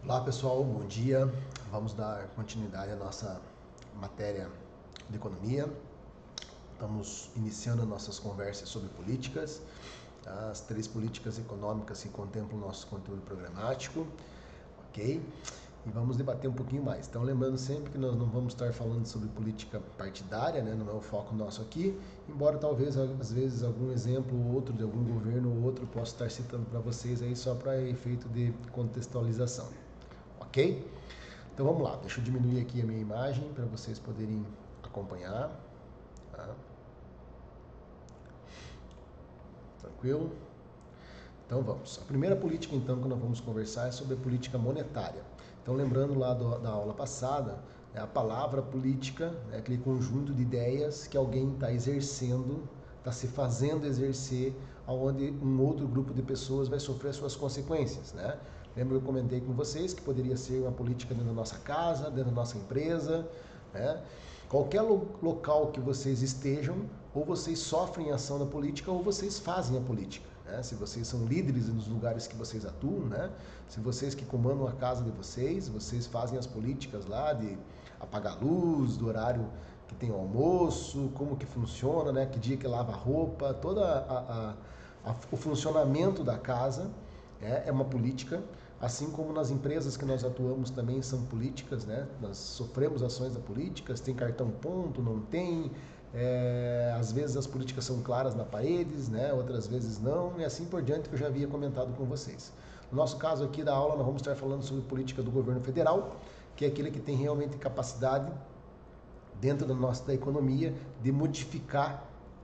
Olá pessoal, bom dia. Vamos dar continuidade à nossa matéria de economia. Estamos iniciando nossas conversas sobre políticas, as 3 políticas econômicas que contemplam o nosso conteúdo programático, ok? E vamos debater um pouquinho mais. Então, lembrando sempre que nós não vamos estar falando sobre política partidária, né? Não é o foco nosso aqui, embora talvez, às vezes, algum exemplo ou outro de algum governo ou outro possa estar citando para vocês aí só para efeito de contextualização. Ok? Então vamos lá, deixa eu diminuir aqui a minha imagem para vocês poderem acompanhar. Tá? Tranquilo? Então vamos. A primeira política então que nós vamos conversar é sobre a política monetária. Então lembrando lá da aula passada, a palavra política é aquele conjunto de ideias que alguém está exercendo, está se fazendo exercer, onde um outro grupo de pessoas vai sofrer suas consequências, né? Lembra que eu comentei com vocês que poderia ser uma política dentro da nossa casa, dentro da nossa empresa, né? Qualquer local que vocês estejam, ou vocês sofrem a ação da política ou vocês fazem a política. Né? Se vocês são líderes nos lugares que vocês atuam, né? Se vocês que comandam a casa de vocês, vocês fazem as políticas lá de apagar a luz, do horário que tem o almoço, como que funciona, né? Que dia que lava a roupa, todo o funcionamento da casa é uma política. Assim como nas empresas que nós atuamos também são políticas, né? Nós sofremos ações da políticas, tem cartão ponto, não tem, às vezes as políticas são claras na paredes, né? Outras vezes não, e assim por diante que eu já havia comentado com vocês. No nosso caso aqui da aula nós vamos estar falando sobre política do governo federal, que é aquele que tem realmente capacidade dentro da economia de modificar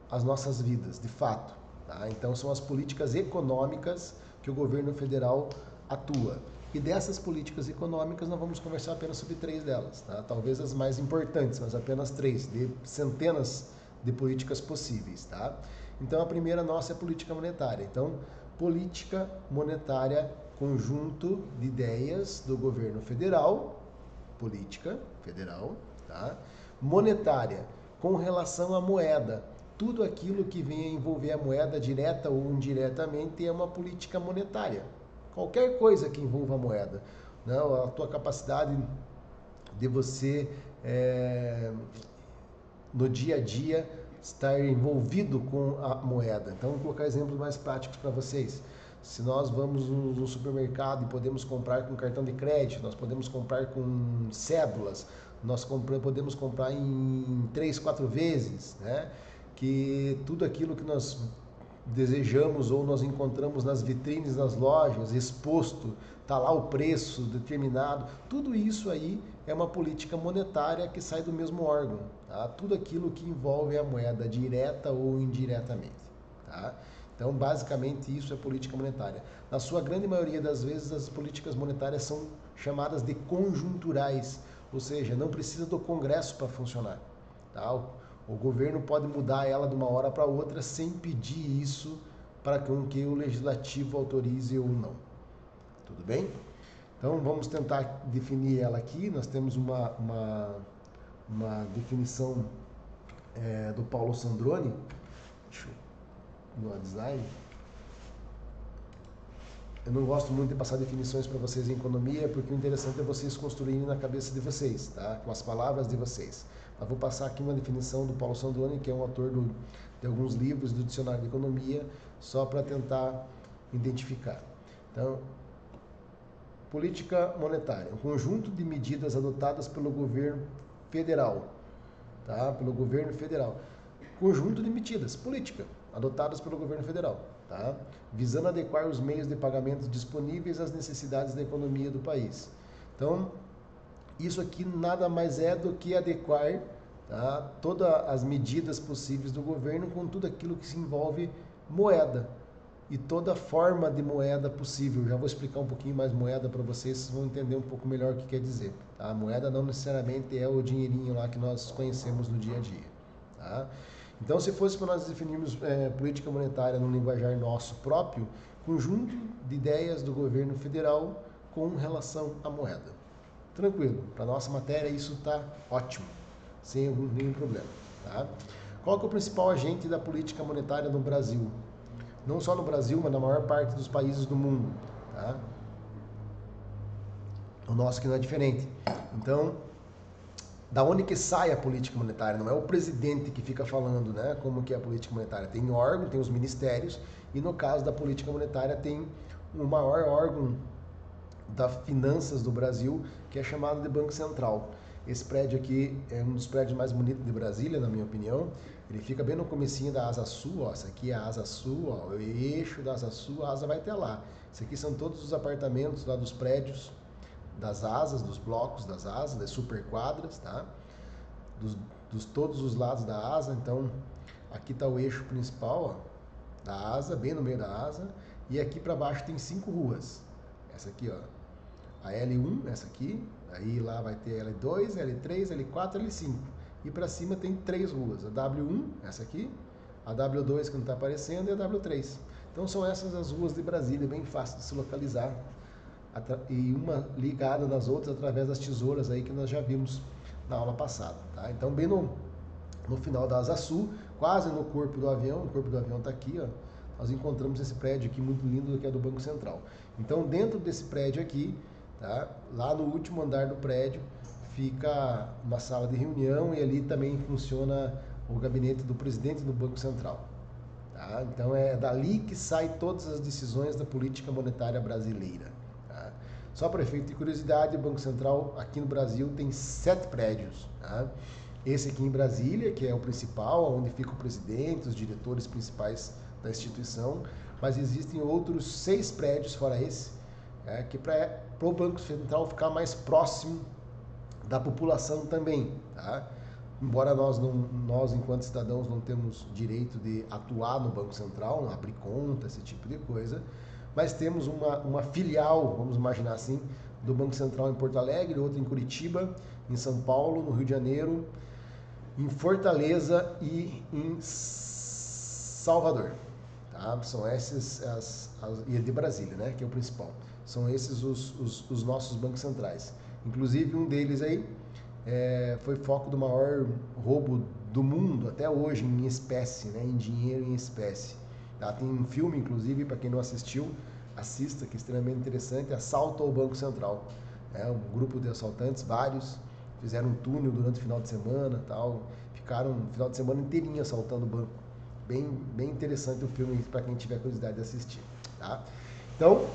as nossas vidas, de fato. Tá? Então são as políticas econômicas que o governo federal atua. E dessas políticas econômicas nós vamos conversar apenas sobre 3 delas, tá? Talvez as mais importantes, mas apenas 3, de centenas de políticas possíveis. Tá? Então a primeira nossa é política monetária. Então, política monetária, conjunto de ideias do governo federal, política federal, tá? Monetária, com relação à moeda. Tudo aquilo que venha envolver a moeda direta ou indiretamente é uma política monetária. Qualquer coisa que envolva a moeda, né? A tua capacidade de você, no dia a dia, estar envolvido com a moeda. Então, vou colocar exemplos mais práticos para vocês. Se nós vamos no supermercado e podemos comprar com cartão de crédito, nós podemos comprar com cédulas, nós podemos comprar em 3, 4 vezes, né? Que tudo aquilo que nós desejamos ou nós encontramos nas vitrines das lojas, exposto, está lá o preço determinado, tudo isso aí é uma política monetária que sai do mesmo órgão, tá? Tudo aquilo que envolve a moeda direta ou indiretamente, tá? Então, basicamente, isso é política monetária. Na sua grande maioria das vezes, as políticas monetárias são chamadas de conjunturais, ou seja, não precisa do Congresso para funcionar, tá? O governo pode mudar ela de uma hora para outra sem pedir isso para que o legislativo autorize ou não. Tudo bem? Então vamos tentar definir ela aqui. Nós temos uma definição do Paulo Sandroni. Deixa eu no design. Eu não gosto muito de passar definições para vocês em economia, porque o interessante é vocês construírem na cabeça de vocês, tá? Com as palavras de vocês. Mas vou passar aqui uma definição do Paulo Sandroni, que é um autor de alguns livros do Dicionário de Economia, só para tentar identificar. Então, política monetária, um conjunto de medidas adotadas pelo governo federal, tá? Pelo governo federal. Conjunto de medidas, política, adotadas pelo governo federal, tá? Visando adequar os meios de pagamento disponíveis às necessidades da economia do país. Então, isso aqui nada mais é do que adequar, tá, todas as medidas possíveis do governo com tudo aquilo que se envolve moeda e toda forma de moeda possível. Já vou explicar um pouquinho mais moeda para vocês vão entender um pouco melhor o que quer dizer. Tá? A moeda não necessariamente é o dinheirinho lá que nós conhecemos no dia a dia. Tá? Então, se fosse para nós definirmos política monetária num linguajar nosso próprio, conjunto de ideias do governo federal com relação à moeda. Tranquilo, para nossa matéria isso está ótimo, sem nenhum problema. Tá? Qual que é o principal agente da política monetária no Brasil? Não só no Brasil, mas na maior parte dos países do mundo. Tá? O nosso aqui não é diferente. Então, da onde que sai a política monetária? Não é o presidente que fica falando, né, como que é a política monetária. Tem órgão, tem os ministérios, e no caso da política monetária tem o maior órgão das finanças do Brasil, que é chamado de Banco Central. Esse prédio aqui é um dos prédios mais bonitos de Brasília, na minha opinião. Ele fica bem no comecinho da Asa Sul, ó. Essa aqui é a Asa Sul, ó, o eixo da Asa Sul, a asa vai até lá. Isso aqui são todos os apartamentos lá dos prédios, das asas, dos blocos das asas, das superquadras, tá? Dos todos os lados da asa. Então, aqui está o eixo principal, ó, da asa, bem no meio da asa. E aqui para baixo tem 5 ruas. Essa aqui, ó, a L1, essa aqui, aí lá vai ter L2, L3, L4, L5. E para cima tem 3 ruas, a W1, essa aqui, a W2 que não está aparecendo e a W3. Então são essas as ruas de Brasília, bem fácil de se localizar. E uma ligada nas outras através das tesouras aí que nós já vimos na aula passada. Tá? Então bem no final da Asa Sul, quase no corpo do avião, o corpo do avião está aqui, ó, nós encontramos esse prédio aqui muito lindo que é do Banco Central. Então dentro desse prédio aqui, tá? Lá no último andar do prédio fica uma sala de reunião e ali também funciona o gabinete do presidente do Banco Central. Tá? Então é dali que saem todas as decisões da política monetária brasileira. Tá? Só para efeito de curiosidade, o Banco Central aqui no Brasil tem 7 prédios. Tá? Esse aqui em Brasília, que é o principal, onde fica o presidente, os diretores principais da instituição, mas existem outros 6 prédios fora esse, que para o Banco Central ficar mais próximo da população também, tá? Embora nós enquanto cidadãos não temos direito de atuar no Banco Central, abrir conta, esse tipo de coisa, mas temos uma filial, vamos imaginar assim, do Banco Central em Porto Alegre, outra em Curitiba, em São Paulo, no Rio de Janeiro, em Fortaleza e em Salvador. Tá? São esses, e de Brasília, né, que é o principal. São esses os nossos bancos centrais. Inclusive um deles aí foi foco do maior roubo do mundo até hoje em espécie, né, em dinheiro em espécie. Tá? Tem um filme, inclusive, para quem não assistiu, assista, que é extremamente interessante, Assalto ao Banco Central. Um grupo de assaltantes, vários, fizeram um túnel durante o final de semana, tal, ficaram o final de semana inteirinho assaltando o banco. Bem interessante o filme para quem tiver curiosidade de assistir. Tá? Então,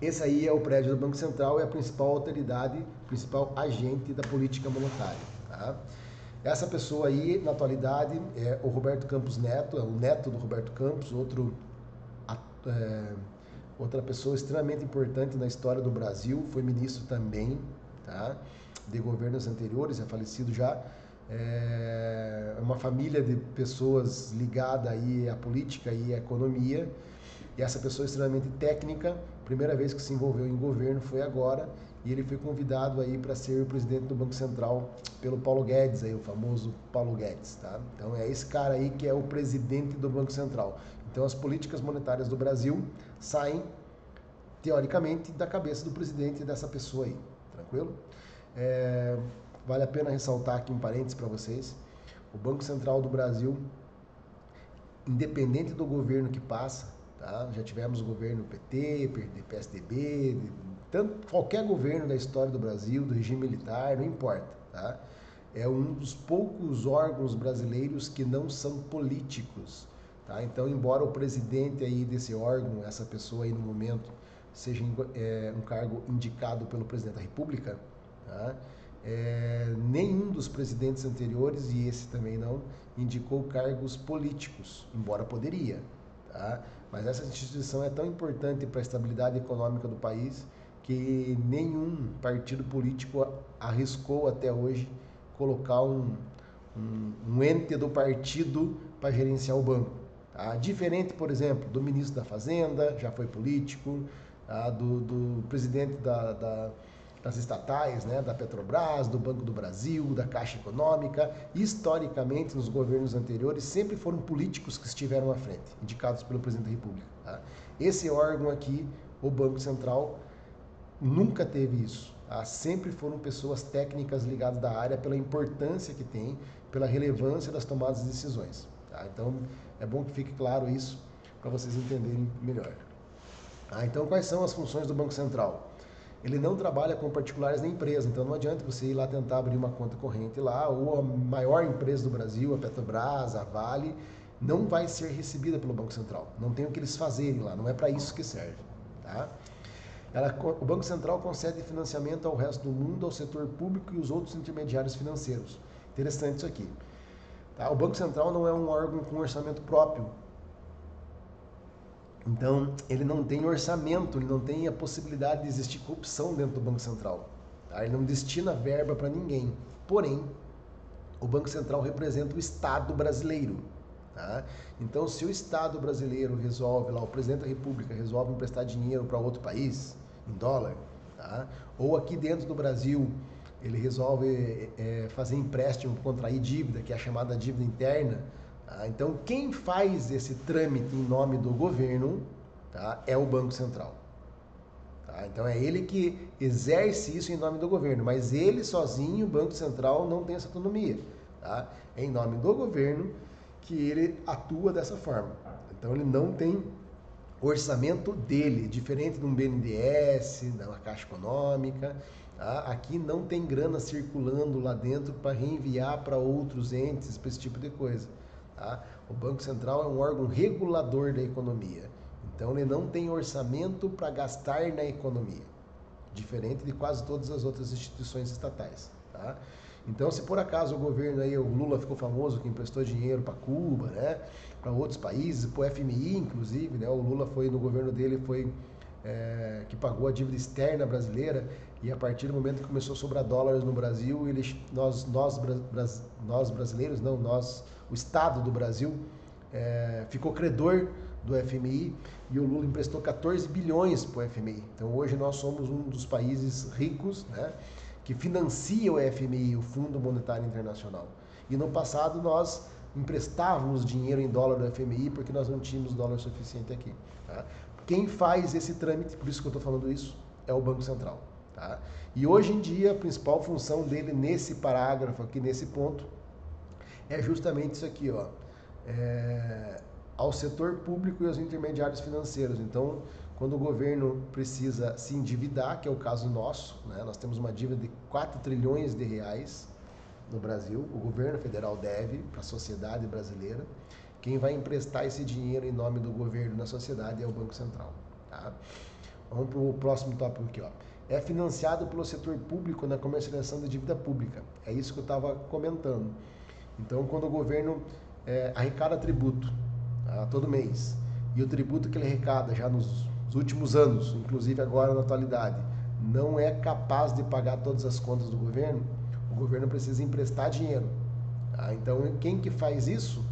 esse aí é o prédio do Banco Central e a principal autoridade, principal agente da política monetária. Tá? Essa pessoa aí, na atualidade, é o Roberto Campos Neto, é o neto do Roberto Campos, outra pessoa extremamente importante na história do Brasil, foi ministro também, tá? De governos anteriores, é falecido já. É uma família de pessoas ligada aí à política e à economia. E essa pessoa é extremamente técnica, primeira vez que se envolveu em governo foi agora, e ele foi convidado aí para ser o presidente do Banco Central pelo Paulo Guedes, aí, o famoso Paulo Guedes. Tá? Então é esse cara aí que é o presidente do Banco Central. Então as políticas monetárias do Brasil saem, teoricamente, da cabeça do presidente e dessa pessoa aí. Tranquilo? Vale a pena ressaltar aqui um parênteses para vocês. O Banco Central do Brasil, independente do governo que passa, tá? Já tivemos o governo PT, PSDB, qualquer governo da história do Brasil, do regime militar, não importa. Tá? É um dos poucos órgãos brasileiros que não são políticos. Tá? Então, embora o presidente aí desse órgão, essa pessoa aí no momento, seja um cargo indicado pelo presidente da República, tá? Nenhum dos presidentes anteriores, e esse também não, indicou cargos políticos, embora poderia. Tá? Mas essa instituição é tão importante para a estabilidade econômica do país que nenhum partido político arriscou até hoje colocar um ente do partido para gerenciar o banco. Tá? Diferente, por exemplo, do ministro da Fazenda, já foi político, tá? do presidente das estatais, né? Da Petrobras, do Banco do Brasil, da Caixa Econômica. Historicamente, nos governos anteriores, sempre foram políticos que estiveram à frente, indicados pelo presidente da República. Tá? Esse órgão aqui, o Banco Central, nunca teve isso. Tá? Sempre foram pessoas técnicas ligadas da área pela importância que tem, pela relevância das tomadas de decisões. Tá? Então, é bom que fique claro isso para vocês entenderem melhor. Tá? Então, quais são as funções do Banco Central? ele não trabalha com particulares nem empresa, então não adianta você ir lá tentar abrir uma conta corrente lá, ou a maior empresa do Brasil, a Petrobras, a Vale, não vai ser recebida pelo Banco Central. Não tem o que eles fazerem lá, não é para isso que serve. Tá? O Banco Central concede financiamento ao resto do mundo, ao setor público e os outros intermediários financeiros. Interessante isso aqui. Tá? O Banco Central não é um órgão com orçamento próprio. Então, ele não tem orçamento, ele não tem a possibilidade de existir corrupção dentro do Banco Central. Tá? Ele não destina verba para ninguém. Porém, o Banco Central representa o Estado brasileiro. Tá? Então, se o Estado brasileiro resolve, lá, o presidente da República resolve emprestar dinheiro para outro país, em dólar, tá? Ou aqui dentro do Brasil, ele resolve fazer empréstimo, contrair dívida, que é a chamada dívida interna. Tá? Então, quem faz esse trâmite em nome do governo, tá, é o Banco Central. Tá? Então, é ele que exerce isso em nome do governo, mas ele sozinho, o Banco Central, não tem essa autonomia. Tá? É em nome do governo que ele atua dessa forma. Então, ele não tem orçamento dele, diferente de um BNDES, da Caixa Econômica. Tá? Aqui não tem grana circulando lá dentro para reenviar para outros entes, para esse tipo de coisa. Tá? O Banco Central é um órgão regulador da economia. Então ele não tem orçamento para gastar na economia, diferente de quase todas as outras instituições estatais. Tá? Então, se por acaso o governo aí, o Lula ficou famoso que emprestou dinheiro para Cuba, né, para outros países, para o FMI inclusive, né, o Lula foi no governo dele que pagou a dívida externa brasileira, e a partir do momento que começou a sobrar dólares no Brasil, nós brasileiros, não, o Estado do Brasil ficou credor do FMI, e o Lula emprestou 14 bilhões para o FMI. Então hoje nós somos um dos países ricos, né, que financia o FMI, o Fundo Monetário Internacional. E no passado nós emprestávamos dinheiro em dólar do FMI porque nós não tínhamos dólar suficiente aqui. Tá? Quem faz esse trâmite, por isso que eu estou falando isso, é o Banco Central. Tá? E hoje em dia a principal função dele nesse parágrafo aqui, nesse ponto, é justamente isso aqui, ó. Ao setor público e aos intermediários financeiros. Então, quando o governo precisa se endividar, que é o caso nosso, né? Nós temos uma dívida de 4 trilhões de reais no Brasil, o governo federal deve para a sociedade brasileira. Quem vai emprestar esse dinheiro em nome do governo na sociedade é o Banco Central. Tá? Vamos para o próximo tópico aqui. Ó. É financiado pelo setor público na comercialização de dívida pública. É isso que eu estava comentando. Então, quando o governo arrecada tributo, tá, todo mês, e o tributo que ele arrecada já nos últimos anos, inclusive agora na atualidade, não é capaz de pagar todas as contas do governo, o governo precisa emprestar dinheiro. Tá? Então, quem que faz isso?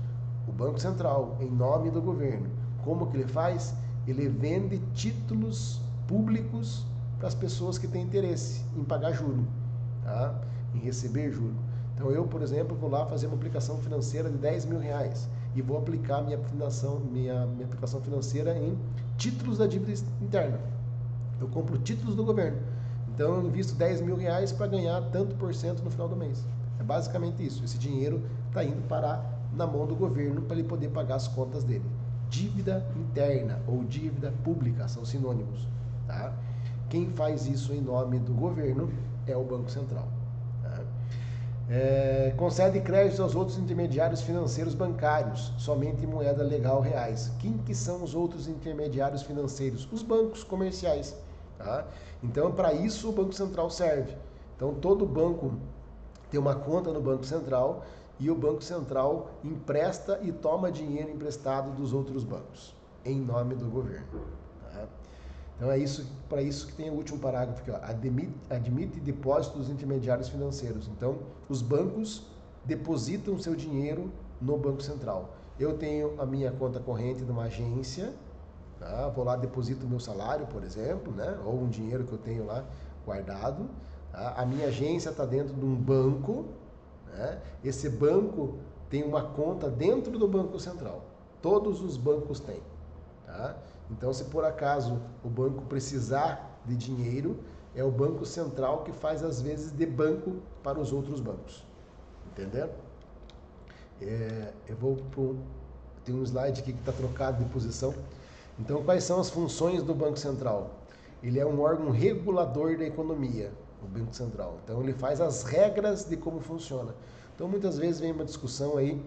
O Banco Central, em nome do governo. Como que ele faz? Ele vende títulos públicos para as pessoas que têm interesse em pagar juro, tá? Em receber juro. Então, eu, por exemplo, vou lá fazer uma aplicação financeira de 10 mil reais e vou aplicar minha aplicação financeira em títulos da dívida interna. Eu compro títulos do governo. Então, eu invisto 10 mil reais para ganhar tanto por cento no final do mês. É basicamente isso. Esse dinheiro está indo parar na mão do governo para ele poder pagar as contas dele. Dívida interna ou dívida pública são sinônimos. Tá? Quem faz isso em nome do governo é o Banco Central. Tá? Concede créditos aos outros intermediários financeiros bancários, somente em moeda legal reais. Quem que são os outros intermediários financeiros? Os bancos comerciais. Tá? Então, para isso o Banco Central serve. Então, todo banco tem uma conta no Banco Central e o Banco Central empresta e toma dinheiro emprestado dos outros bancos, em nome do governo. Tá? Então, é isso, para isso que tem o último parágrafo aqui, ó, admite depósitos dos intermediários financeiros. Então, os bancos depositam seu dinheiro no Banco Central. Eu tenho a minha conta corrente de uma agência, tá? Vou lá, deposito o meu salário, por exemplo, né? Ou um dinheiro que eu tenho lá guardado. Tá? A minha agência está dentro de um banco, né? Esse banco tem uma conta dentro do Banco Central. Todos os bancos têm. Tá? Então, se por acaso o banco precisar de dinheiro, é o Banco Central que faz, às vezes, de banco para os outros bancos. Entenderam? Tem um slide aqui que está trocado de posição. Então, quais são as funções do Banco Central? ele é um órgão regulador da economia, o Banco Central. Então ele faz as regras de como funciona. Então muitas vezes vem uma discussão aí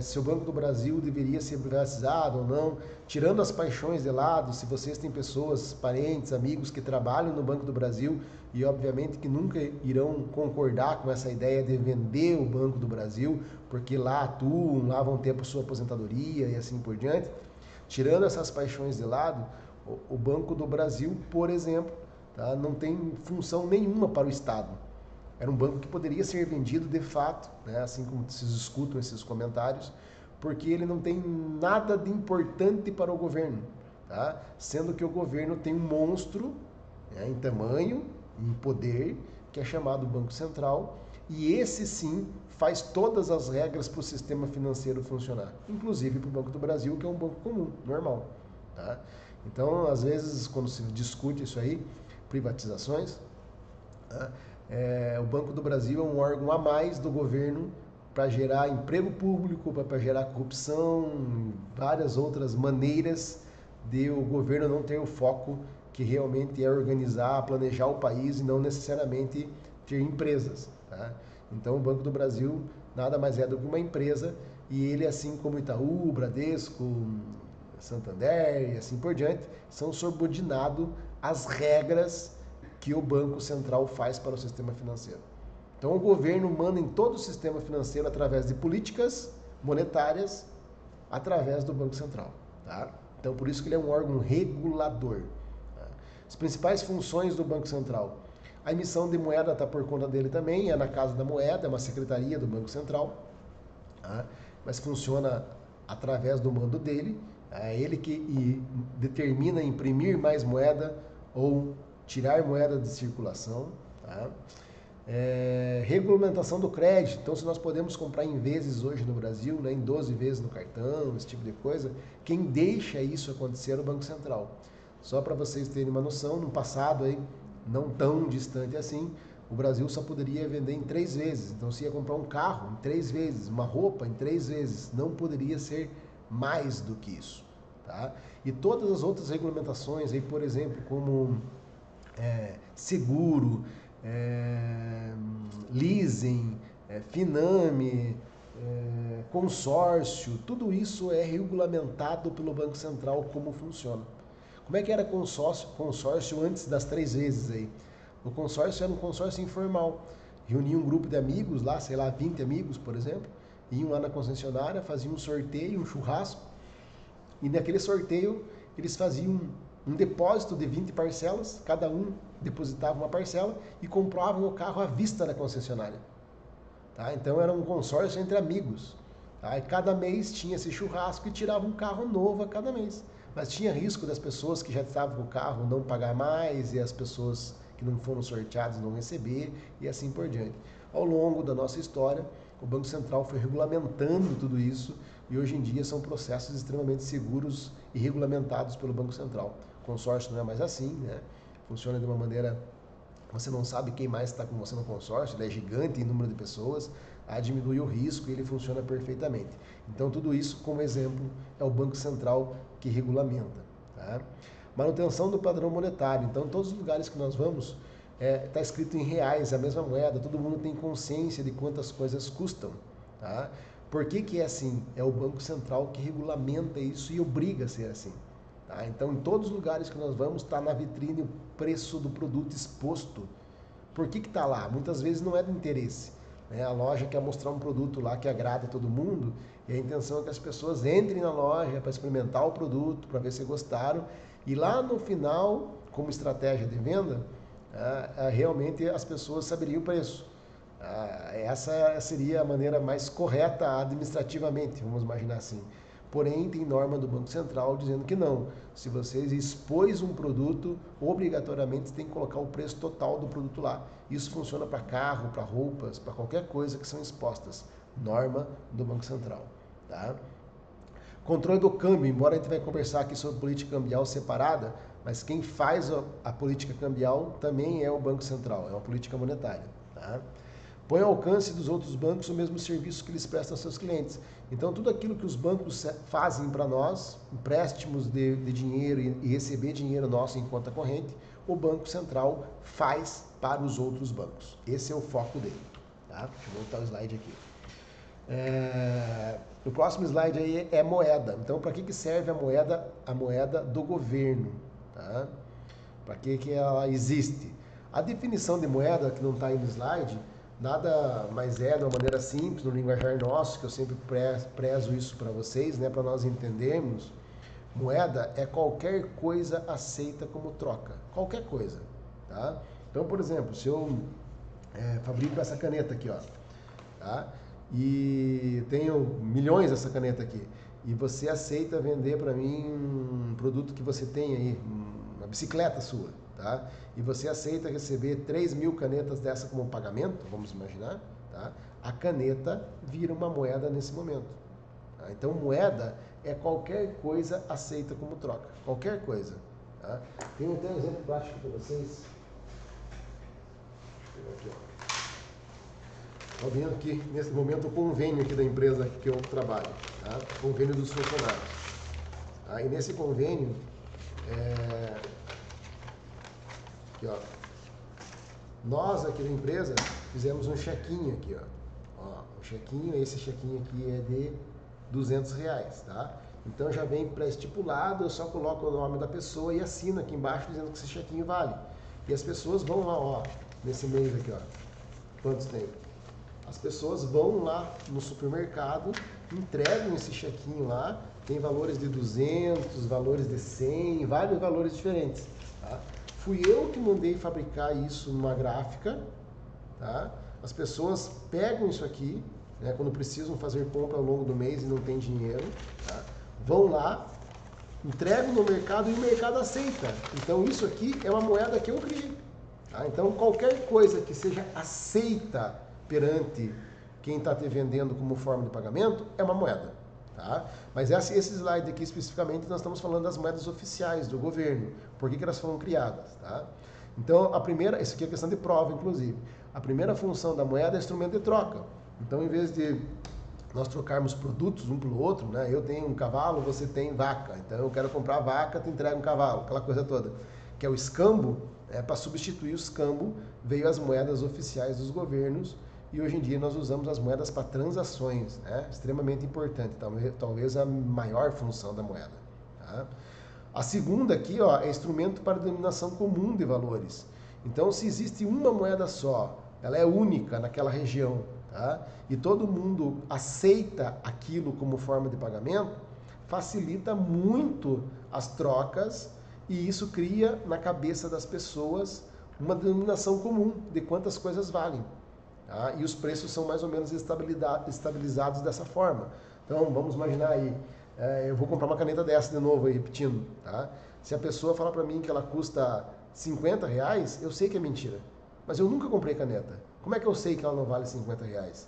se o Banco do Brasil deveria ser privatizado ou não, tirando as paixões de lado, se vocês têm pessoas, parentes, amigos que trabalham no Banco do Brasil e obviamente que nunca irão concordar com essa ideia de vender o Banco do Brasil, porque lá atuam, lá vão ter a sua aposentadoria e assim por diante, tirando essas paixões de lado, o Banco do Brasil, por exemplo, tá, não tem função nenhuma para o Estado. Era um banco que poderia ser vendido de fato, né, assim como se escutam esses comentários, porque ele não tem nada de importante para o governo, tá? Sendo que o governo tem um monstro, né, em tamanho, em poder, que é chamado Banco Central, e esse sim faz todas as regras para o sistema financeiro funcionar, inclusive para o Banco do Brasil, que é um banco comum, normal. Tá? Então, às vezes, quando se discute isso aí, privatizações, tá? O Banco do Brasil é um órgão a mais do governo para gerar emprego público, para gerar corrupção, várias outras maneiras de o governo não ter o foco que realmente é organizar, planejar o país e não necessariamente ter empresas. Tá? Então o Banco do Brasil nada mais é do que uma empresa e ele, assim como Itaú, Bradesco, Santander e assim por diante, são subordinados às regras que o Banco Central faz para o sistema financeiro. Então o governo manda em todo o sistema financeiro através de políticas monetárias, através do Banco Central. Tá? Então por isso que ele é um órgão regulador. Tá? As principais funções do Banco Central. A emissão de moeda está por conta dele também, é na Casa da Moeda, é uma secretaria do Banco Central, tá? Mas funciona através do mando dele, é ele que determina imprimir mais moeda ou tirar moeda de circulação. Tá? Regulamentação do crédito, então se nós podemos comprar em vezes hoje no Brasil, né, em 12 vezes no cartão, esse tipo de coisa, quem deixa isso acontecer é o Banco Central. Só para vocês terem uma noção, no passado aí, não tão distante assim, o Brasil só poderia vender em 3 vezes. Então, se ia comprar um carro em 3 vezes, uma roupa em 3 vezes, não poderia ser mais do que isso. Tá? E todas as outras regulamentações, aí, por exemplo, como seguro, leasing, Finame, consórcio, tudo isso é regulamentado pelo Banco Central como funciona. Como é que era consórcio antes das 3 vezes aí? O consórcio era um consórcio informal. Reunia um grupo de amigos lá, sei lá, 20 amigos, por exemplo, iam lá na concessionária, faziam um sorteio, um churrasco, e naquele sorteio eles faziam um depósito de 20 parcelas, cada um depositava uma parcela e compravam o carro à vista da concessionária. Tá? Então era um consórcio entre amigos. Tá? E cada mês tinha esse churrasco e tirava um carro novo a cada mês. Mas tinha risco das pessoas que já estavam com o carro não pagar mais e as pessoas que não foram sorteadas não receber e assim por diante. Ao longo da nossa história, o Banco Central foi regulamentando tudo isso e hoje em dia são processos extremamente seguros e regulamentados pelo Banco Central. O consórcio não é mais assim, né? Funciona de uma maneira, você não sabe quem mais está com você no consórcio, ele é gigante em número de pessoas, diminui o risco e ele funciona perfeitamente. Então tudo isso, como exemplo, é o Banco Central que regulamenta. Tá? Manutenção do padrão monetário. Então, em todos os lugares que nós vamos, está escrito em reais, a mesma moeda, todo mundo tem consciência de quantas coisas custam. Tá? Por que é assim? É o Banco Central que regulamenta isso e obriga a ser assim. Tá? Então, em todos os lugares que nós vamos, está na vitrine o preço do produto exposto. Por que está lá? Muitas vezes não é do interesse. A loja quer mostrar um produto lá que agrada todo mundo e a intenção é que as pessoas entrem na loja para experimentar o produto, para ver se gostaram e lá no final, como estratégia de venda, realmente as pessoas saberiam o preço. Essa seria a maneira mais correta administrativamente, vamos imaginar assim. Porém, tem norma do Banco Central dizendo que não. Se vocês expôs um produto, obrigatoriamente você tem que colocar o preço total do produto lá. Isso funciona para carro, para roupas, para qualquer coisa que são expostas. Norma do Banco Central. Tá? Controle do câmbio, embora a gente vai conversar aqui sobre política cambial separada, mas quem faz a política cambial também é o Banco Central, é uma política monetária. Tá? Põe ao alcance dos outros bancos o mesmo serviço que eles prestam aos seus clientes. Então, tudo aquilo que os bancos fazem para nós, empréstimos de dinheiro e receber dinheiro nosso em conta corrente, o Banco Central faz para os outros bancos. Esse é o foco dele. Tá? Deixa eu voltar o slide aqui. O próximo slide aí é moeda. Então, para que serve a moeda? A moeda do governo. Tá? Para que ela existe? A definição de moeda, que não está aí no slide, nada mais é, de uma maneira simples, no linguajar nosso, que eu sempre prezo isso para vocês, né, para nós entendermos. Moeda é qualquer coisa aceita como troca. Qualquer coisa. Tá? Então, por exemplo, se eu fabrico essa caneta aqui, ó, tá? E tenho milhões dessa caneta aqui, e você aceita vender para mim um produto que você tem aí, uma bicicleta sua, tá? E você aceita receber 3.000 canetas dessa como pagamento, vamos imaginar, tá? A caneta vira uma moeda nesse momento. Tá? Então, moeda é qualquer coisa aceita como troca, qualquer coisa. Tá? Tem até um exemplo prático para vocês. Deixa eu pegar aqui, ó. Estou vendo aqui, nesse momento, o convênio aqui da empresa que eu trabalho, tá? O convênio dos funcionários. Tá? E nesse convênio, aqui, ó, nós aqui da empresa fizemos um chequinho aqui, ó. Um chequinho, esse chequinho aqui é de R$200, tá? Então já vem pré-estipulado, eu só coloco o nome da pessoa e assino aqui embaixo dizendo que esse chequinho vale. E as pessoas vão lá, ó, nesse mês aqui, ó. Quantos tem? As pessoas vão lá no supermercado, entregam esse chequinho lá, tem valores de 200, valores de 100, vários valores diferentes. Tá? Fui eu que mandei fabricar isso numa gráfica, tá? As pessoas pegam isso aqui, né, quando precisam fazer compra ao longo do mês e não tem dinheiro, tá? Vão lá, entregam no mercado e o mercado aceita. Então isso aqui é uma moeda que eu criei. Tá? Então qualquer coisa que seja aceita perante quem está te vendendo como forma de pagamento é uma moeda. Tá? Mas esse slide aqui especificamente nós estamos falando das moedas oficiais do governo. Por que elas foram criadas? Tá? Então a primeira, isso aqui é questão de prova inclusive, a primeira função da moeda é instrumento de troca. Então em vez de nós trocarmos produtos um pelo outro, né? Eu tenho um cavalo, você tem vaca, então eu quero comprar vaca, te entrego um cavalo, aquela coisa toda, que é o escambo. Para substituir o escambo veio as moedas oficiais dos governos. E hoje em dia nós usamos as moedas para transações, né? Extremamente importante, talvez a maior função da moeda. Tá? A segunda aqui, ó, é instrumento para denominação comum de valores. Então, se existe uma moeda só, ela é única naquela região, tá? E todo mundo aceita aquilo como forma de pagamento, facilita muito as trocas e isso cria na cabeça das pessoas uma denominação comum de quantas coisas valem. Tá? E os preços são mais ou menos estabilizados dessa forma. Então, vamos imaginar aí, eu vou comprar uma caneta dessa de novo, aí, repetindo. Tá? Se a pessoa falar para mim que ela custa R$50, eu sei que é mentira. Mas eu nunca comprei caneta. Como é que eu sei que ela não vale R$50?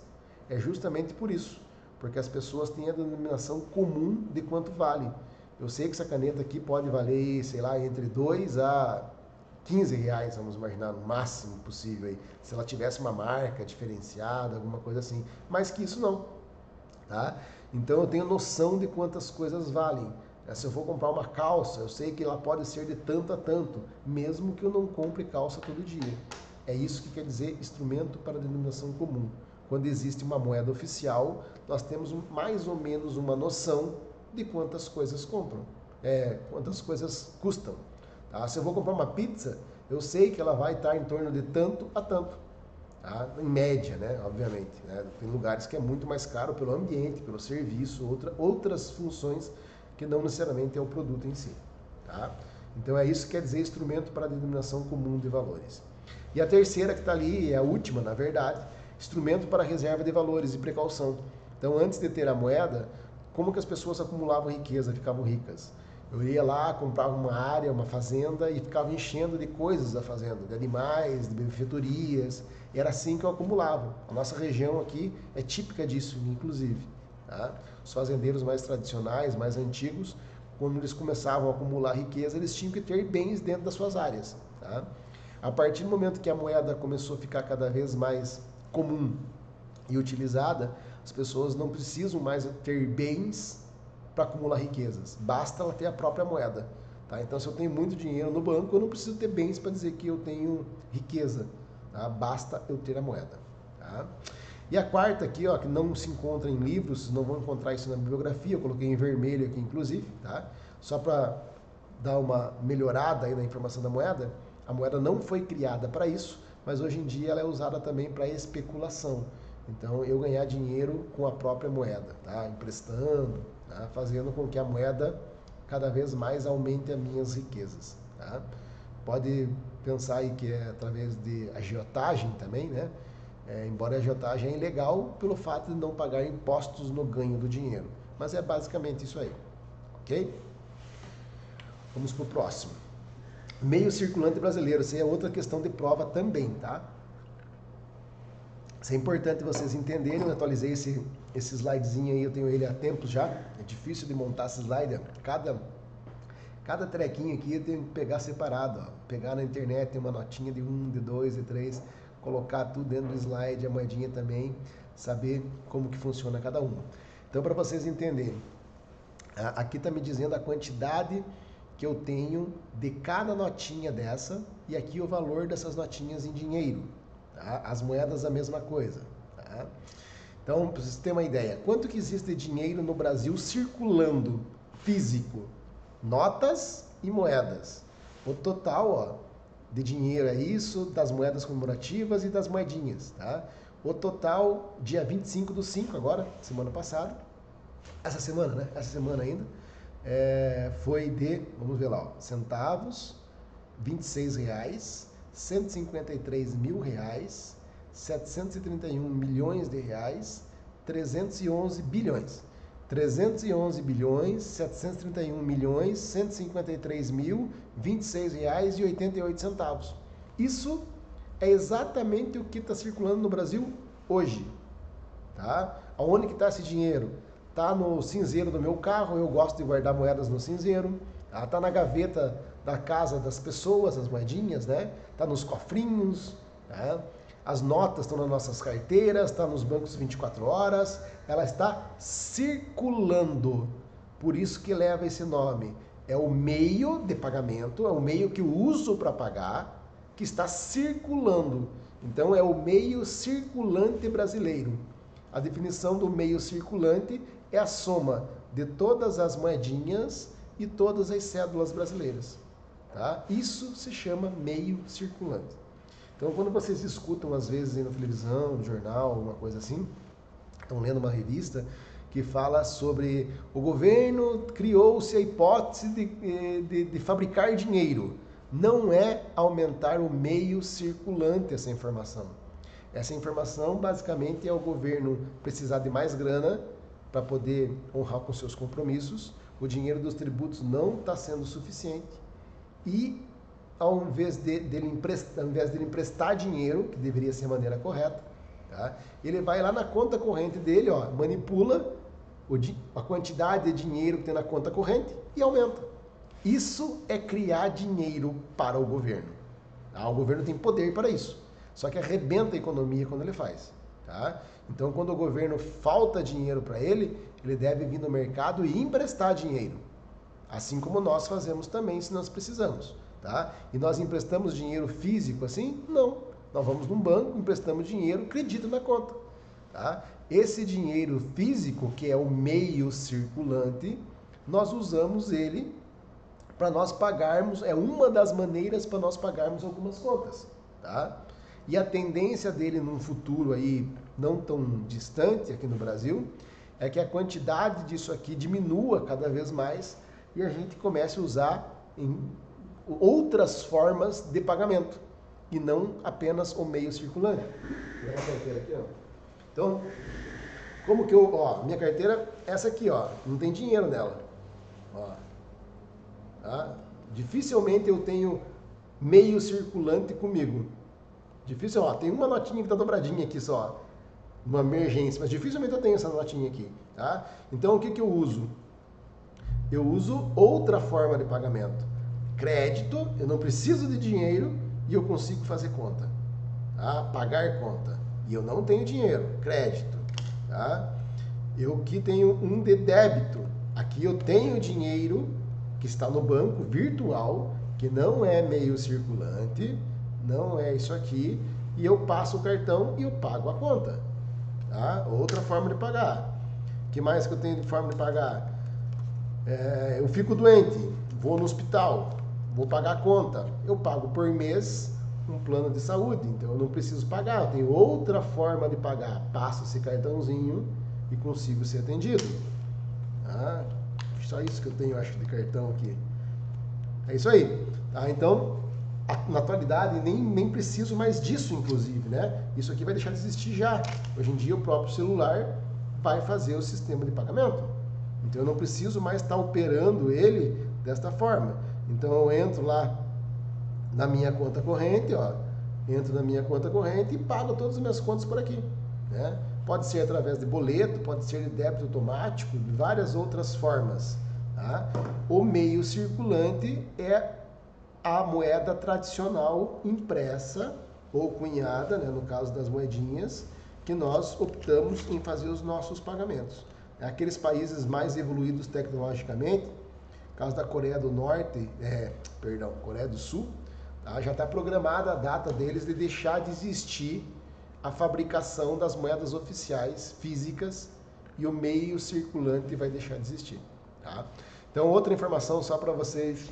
É justamente por isso. Porque as pessoas têm a denominação comum de quanto vale. Eu sei que essa caneta aqui pode valer, sei lá, entre 2 a R$15, vamos imaginar, no máximo possível aí, se ela tivesse uma marca diferenciada, alguma coisa assim, mas que isso não, tá? Então eu tenho noção de quantas coisas valem. Se eu for comprar uma calça, eu sei que ela pode ser de tanto a tanto, mesmo que eu não compre calça todo dia. É isso que quer dizer instrumento para denominação comum. Quando existe uma moeda oficial, nós temos mais ou menos uma noção de quantas coisas compram, quantas coisas custam. Tá? Se eu vou comprar uma pizza, eu sei que ela vai estar em torno de tanto a tanto. Tá? Em média, né? Obviamente. Né? Tem lugares que é muito mais caro pelo ambiente, pelo serviço, outras funções que não necessariamente é o produto em si. Tá? Então é isso que quer dizer instrumento para denominação comum de valores. E a terceira que está ali, é a última, na verdade, instrumento para reserva de valores e precaução. Então antes de ter a moeda, como que as pessoas acumulavam riqueza, ficavam ricas? Eu ia lá, comprava uma área, uma fazenda e ficava enchendo de coisas da fazenda, de animais, de benfeitorias. Era assim que eu acumulava. A nossa região aqui é típica disso, inclusive. Tá? Os fazendeiros mais tradicionais, mais antigos, quando eles começavam a acumular riqueza, eles tinham que ter bens dentro das suas áreas. Tá? A partir do momento que a moeda começou a ficar cada vez mais comum e utilizada, as pessoas não precisam mais ter bens para acumular riquezas. Basta ela ter a própria moeda. Tá? Então, se eu tenho muito dinheiro no banco, eu não preciso ter bens para dizer que eu tenho riqueza. Tá? Basta eu ter a moeda. Tá? E a quarta aqui, ó, que não se encontra em livros, vocês não vão encontrar isso na bibliografia, eu coloquei em vermelho aqui, inclusive, tá? Só para dar uma melhorada aí na informação da moeda. A moeda não foi criada para isso, mas hoje em dia ela é usada também para especulação. Então, eu ganhar dinheiro com a própria moeda, tá? Emprestando, tá? Fazendo com que a moeda cada vez mais aumente as minhas riquezas, tá? Pode pensar aí que é através de agiotagem também, né? Embora a agiotagem é ilegal pelo fato de não pagar impostos no ganho do dinheiro. Mas é basicamente isso aí, ok? Vamos para o próximo. Meio circulante brasileiro, isso é outra questão de prova também, tá? Isso é importante vocês entenderem, eu atualizei esse slidezinho aí, eu tenho ele há tempos já, é difícil de montar esse slide, cada trequinho aqui eu tenho que pegar separado, ó. Pegar na internet, tem uma notinha de 1, de 2, de 3, colocar tudo dentro do slide, a moedinha também, saber como que funciona cada uma. Então, para vocês entenderem, aqui está me dizendo a quantidade que eu tenho de cada notinha dessa, e aqui o valor dessas notinhas em dinheiro. Tá? As moedas a mesma coisa. Tá? Então, para vocês terem uma ideia, quanto que existe de dinheiro no Brasil circulando físico? Notas e moedas. O total, ó, de dinheiro é isso, das moedas comemorativas e das moedinhas. Tá? O total, dia 25/5 agora, semana passada, essa semana, né? Essa semana ainda, foi de, vamos ver lá, ó, centavos, R$26, 153 mil reais, 731 milhões de reais, 311 bilhões. 311 bilhões, 731 milhões, 153 mil, R$26,88. Isso é exatamente o que está circulando no Brasil hoje. Tá? Aonde que está esse dinheiro? Está no cinzeiro do meu carro, eu gosto de guardar moedas no cinzeiro. Está na gaveta da casa das pessoas, as moedinhas, né? Está nos cofrinhos, tá? As notas estão nas nossas carteiras, está nos bancos 24 horas, ela está circulando. Por isso que leva esse nome. É o meio de pagamento, é o meio que eu uso para pagar, que está circulando. Então é o meio circulante brasileiro. A definição do meio circulante é a soma de todas as moedinhas e todas as cédulas brasileiras. Tá? Isso se chama meio circulante. Então, quando vocês escutam, às vezes, aí na televisão, no jornal, alguma coisa assim, estão lendo uma revista que fala sobre o governo criou-se a hipótese de fabricar dinheiro. Não é aumentar o meio circulante essa informação. Essa informação, basicamente, é o governo precisar de mais grana para poder honrar com seus compromissos. O dinheiro dos tributos não está sendo suficiente e, ao invés dele emprestar dinheiro, que deveria ser a maneira correta, tá? Ele vai lá na conta corrente dele, ó, manipula a quantidade de dinheiro que tem na conta corrente e aumenta. Isso é criar dinheiro para o governo. Tá? O governo tem poder para isso. Só que arrebenta a economia quando ele faz. Tá? Então, quando o governo falta dinheiro para ele, ele deve vir no mercado e emprestar dinheiro. Assim como nós fazemos também, se nós precisamos. Tá? E nós emprestamos dinheiro físico assim? Não. Nós vamos num banco, emprestamos dinheiro, acredita na conta. Tá? Esse dinheiro físico, que é o meio circulante, nós usamos ele para nós pagarmos, é uma das maneiras para nós pagarmos algumas contas. Tá? E a tendência dele num futuro aí não tão distante aqui no Brasil é que a quantidade disso aqui diminua cada vez mais e a gente comece a usar em outras formas de pagamento e não apenas o meio circulante. Vou pegar a carteira aqui, ó. Então, como que eu, ó, minha carteira essa aqui, ó, não tem dinheiro nela. Ó. Tá? Dificilmente eu tenho meio circulante comigo. Difícil, ó, tem uma notinha que tá dobradinha aqui só, uma emergência, mas dificilmente eu tenho essa notinha aqui, tá? Então o que que eu uso? Eu uso outra forma de pagamento. Crédito, eu não preciso de dinheiro e eu consigo fazer conta, tá? Pagar conta. E eu não tenho dinheiro, crédito, tá? Eu aqui tenho um de débito. Aqui eu tenho dinheiro que está no banco virtual, que não é meio circulante, não é isso aqui, e eu passo o cartão e eu pago a conta. Tá? Outra forma de pagar. O que mais que eu tenho de forma de pagar? Eu fico doente, vou no hospital, vou pagar a conta. Eu pago por mês um plano de saúde, então eu não preciso pagar. Eu tenho outra forma de pagar. Passo esse cartãozinho e consigo ser atendido. Tá? Só isso que eu tenho, acho, de cartão aqui. É isso aí. Tá? Então, na atualidade, nem preciso mais disso, inclusive, né? Isso aqui vai deixar de existir já. Hoje em dia, o próprio celular vai fazer o sistema de pagamento. Então, eu não preciso mais estar operando ele desta forma. Então, eu entro lá na minha conta corrente, ó. Entro na minha conta corrente e pago todas as minhas contas por aqui, né? Pode ser através de boleto, pode ser de débito automático, de várias outras formas. Tá? O meio circulante é a moeda tradicional impressa ou cunhada, né, no caso das moedinhas, que nós optamos em fazer os nossos pagamentos. Aqueles países mais evoluídos tecnologicamente, no caso da Coreia do Norte, Coreia do Sul, tá, já está programada a data deles de deixar de existir a fabricação das moedas oficiais físicas e o meio circulante vai deixar de existir. Tá? Então, outra informação só para vocês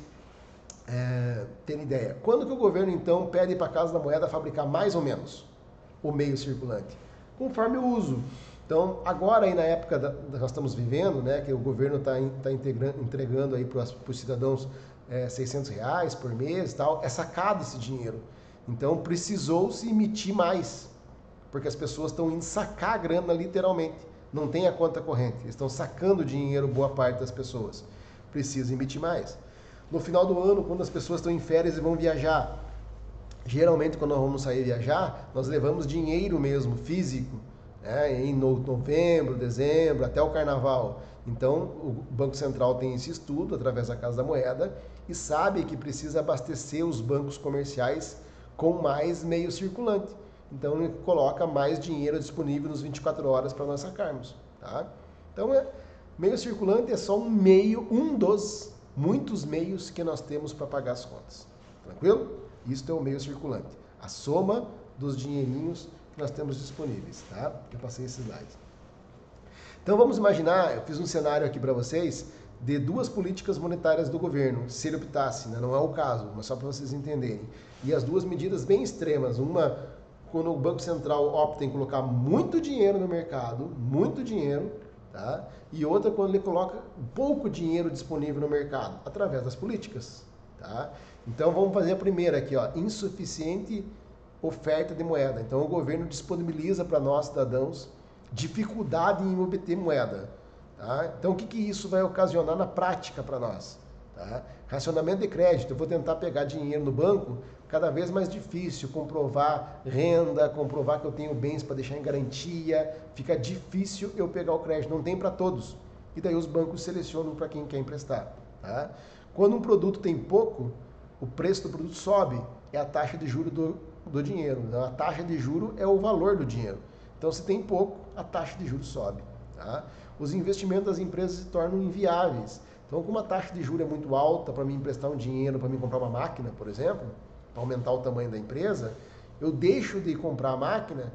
terem ideia. Quando que o governo, então, pede para a Casa da Moeda fabricar mais ou menos o meio circulante? Conforme o uso. Então, agora aí na época que nós estamos vivendo, né, que o governo está entregando aí para os cidadãos R$ 600 por mês e tal, é sacado esse dinheiro. Então, precisou-se emitir mais, porque as pessoas estão indo sacar a grana literalmente. Não tem a conta corrente. Eles estão sacando dinheiro, boa parte das pessoas. Precisa emitir mais. No final do ano, quando as pessoas estão em férias e vão viajar, geralmente quando nós vamos sair viajar, nós levamos dinheiro mesmo, físico, né, em novembro, dezembro, até o carnaval. Então, o Banco Central tem esse estudo através da Casa da Moeda e sabe que precisa abastecer os bancos comerciais com mais meio circulante. Então, ele coloca mais dinheiro disponível nos 24 horas para nós sacarmos. Tá? Então, meio circulante é só um dos muitos meios que nós temos para pagar as contas. Tranquilo? Isso é o meio circulante. A soma dos dinheirinhos que nós temos disponíveis. Tá? Eu passei esse slide. Então, vamos imaginar, eu fiz um cenário aqui para vocês de duas políticas monetárias do governo, se ele optasse, né? Não é o caso, mas só para vocês entenderem. E as duas medidas bem extremas, uma quando o Banco Central opta em colocar muito dinheiro no mercado, muito dinheiro, tá? E outra quando ele coloca pouco dinheiro disponível no mercado, através das políticas. Tá? Então vamos fazer a primeira aqui, ó, insuficiente oferta de moeda. Então o governo disponibiliza para nós, cidadãos, dificuldade em obter moeda. Tá? Então o que isso vai ocasionar na prática para nós? Tá? Racionamento de crédito, eu vou tentar pegar dinheiro no banco, cada vez mais difícil, comprovar renda, comprovar que eu tenho bens para deixar em garantia, fica difícil eu pegar o crédito, não tem para todos. E daí os bancos selecionam para quem quer emprestar. Tá? Quando um produto tem pouco, o preço do produto sobe, é a taxa de juros do dinheiro. A taxa de juros é o valor do dinheiro. Então se tem pouco, a taxa de juros sobe. Tá? Os investimentos das empresas se tornam inviáveis. Então, como a taxa de juros é muito alta para me emprestar um dinheiro, para me comprar uma máquina, por exemplo, para aumentar o tamanho da empresa, eu deixo de comprar a máquina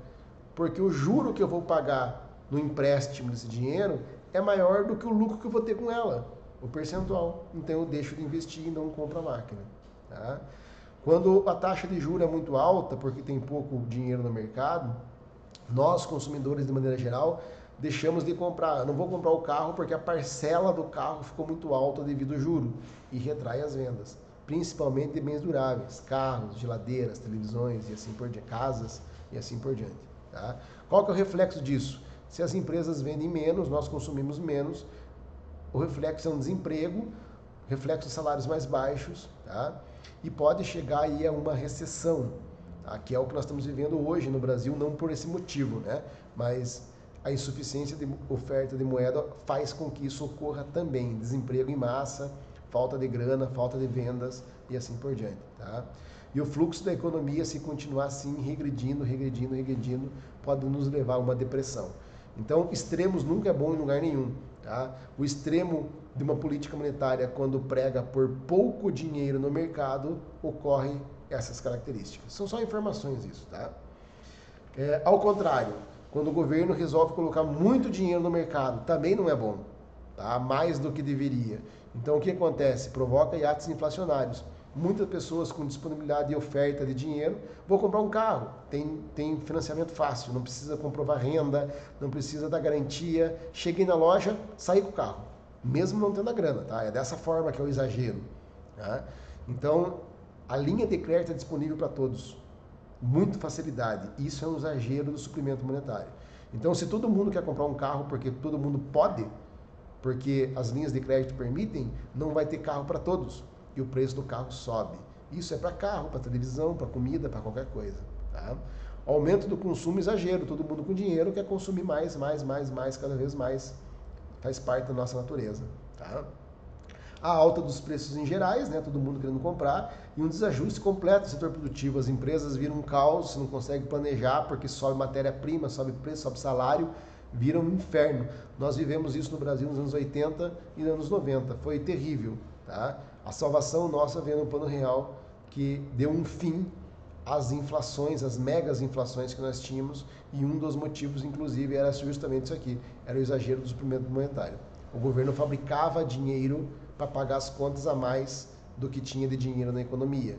porque o juro que eu vou pagar no empréstimo desse dinheiro é maior do que o lucro que eu vou ter com ela, o percentual. Então, eu deixo de investir e não compro a máquina. Tá? Quando a taxa de juros é muito alta, porque tem pouco dinheiro no mercado, nós, consumidores de maneira geral, deixamos de comprar. Eu não vou comprar o carro porque a parcela do carro ficou muito alta devido ao juro e retrai as vendas, principalmente de bens duráveis, carros, geladeiras, televisões e assim por diante, casas e assim por diante. Tá? Qual que é o reflexo disso? Se as empresas vendem menos, nós consumimos menos, o reflexo é um desemprego, reflexo de salários mais baixos, tá? E pode chegar aí a uma recessão, tá? Que é o que nós estamos vivendo hoje no Brasil, não por esse motivo, né? Mas a insuficiência de oferta de moeda faz com que isso ocorra também. Desemprego em massa, falta de grana, falta de vendas e assim por diante. Tá? E o fluxo da economia, se continuar assim, regredindo, pode nos levar a uma depressão. Então, extremos nunca é bom em lugar nenhum. Tá? O extremo de uma política monetária quando prega por pouco dinheiro no mercado, ocorre essas características. São só informações isso, tá? Ao contrário, quando o governo resolve colocar muito dinheiro no mercado, também não é bom, tá? Mais do que deveria. Então o que acontece? Provoca hiatos inflacionários. Muitas pessoas com disponibilidade e oferta de dinheiro vão comprar um carro, tem financiamento fácil, não precisa comprovar renda, não precisa da garantia. Cheguei na loja, saí com o carro, mesmo não tendo a grana, tá? É dessa forma que é o exagero, tá? Então, a linha de crédito é disponível para todos, muita facilidade. Isso é um exagero do suprimento monetário. Então, se todo mundo quer comprar um carro porque todo mundo pode, porque as linhas de crédito permitem, não vai ter carro para todos e o preço do carro sobe. Isso é para carro, para televisão, para comida, para qualquer coisa. Tá? Aumento do consumo, exagero. Todo mundo com dinheiro quer consumir mais, cada vez mais. Faz parte da nossa natureza. Tá? A alta dos preços em gerais, né? Todo mundo querendo comprar, e um desajuste completo do setor produtivo. As empresas viram um caos, não conseguem planejar porque sobe matéria-prima, sobe preço, sobe salário, vira um inferno. Nós vivemos isso no Brasil nos anos 80 e nos anos 90. Foi terrível. Tá? A salvação nossa veio no Plano Real, que deu um fim às inflações, às megas inflações que nós tínhamos, e um dos motivos, inclusive, era justamente isso aqui, era o exagero do suprimento monetário. O governo fabricava dinheiro para pagar as contas a mais do que tinha de dinheiro na economia.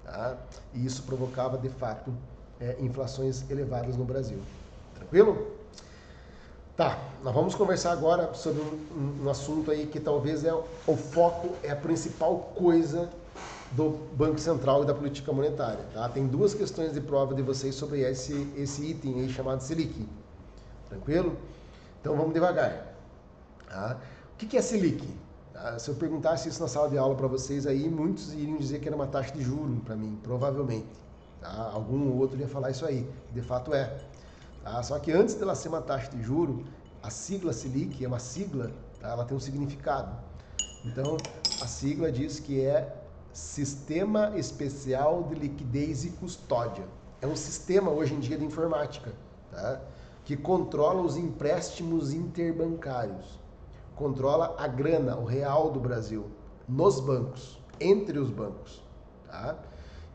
Tá? E isso provocava, de fato, inflações elevadas no Brasil. Tranquilo? Tá, nós vamos conversar agora sobre um assunto aí que talvez o foco, é a principal coisa do Banco Central e da política monetária. Tá? Tem duas questões de prova de vocês sobre esse item aí chamado Selic. Tranquilo? Então vamos devagar. Tá? O que é Selic? Tá? Se eu perguntasse isso na sala de aula para vocês aí, muitos iriam dizer que era uma taxa de juros para mim, provavelmente. Tá? Algum ou outro ia falar isso aí, de fato é. Tá? Só que antes dela ser uma taxa de juro, a sigla Selic é uma sigla, tá? Ela tem um significado. Então, a sigla diz que é Sistema Especial de Liquidez e Custódia. É um sistema, hoje em dia, de informática, tá? Que controla os empréstimos interbancários, controla a grana, o real do Brasil, nos bancos, entre os bancos. Tá?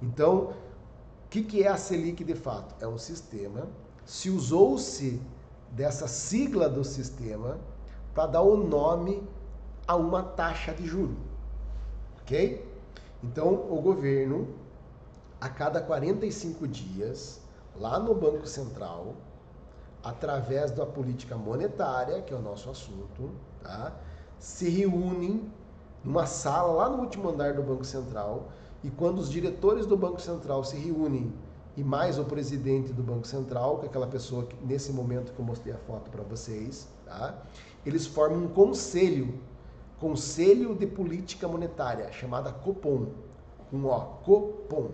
Então, o que é a Selic de fato? É um sistema. Se usou-se dessa sigla do sistema para dar o nome a uma taxa de juro, ok? Então, o governo, a cada 45 dias, lá no Banco Central, através da política monetária, que é o nosso assunto, tá? Se reúnem numa sala lá no último andar do Banco Central, e quando os diretores do Banco Central se reúnem e mais o presidente do Banco Central, que é aquela pessoa que, nesse momento que eu mostrei a foto para vocês, tá? Eles formam um Conselho de Política Monetária, chamada Copom, com O, Copom.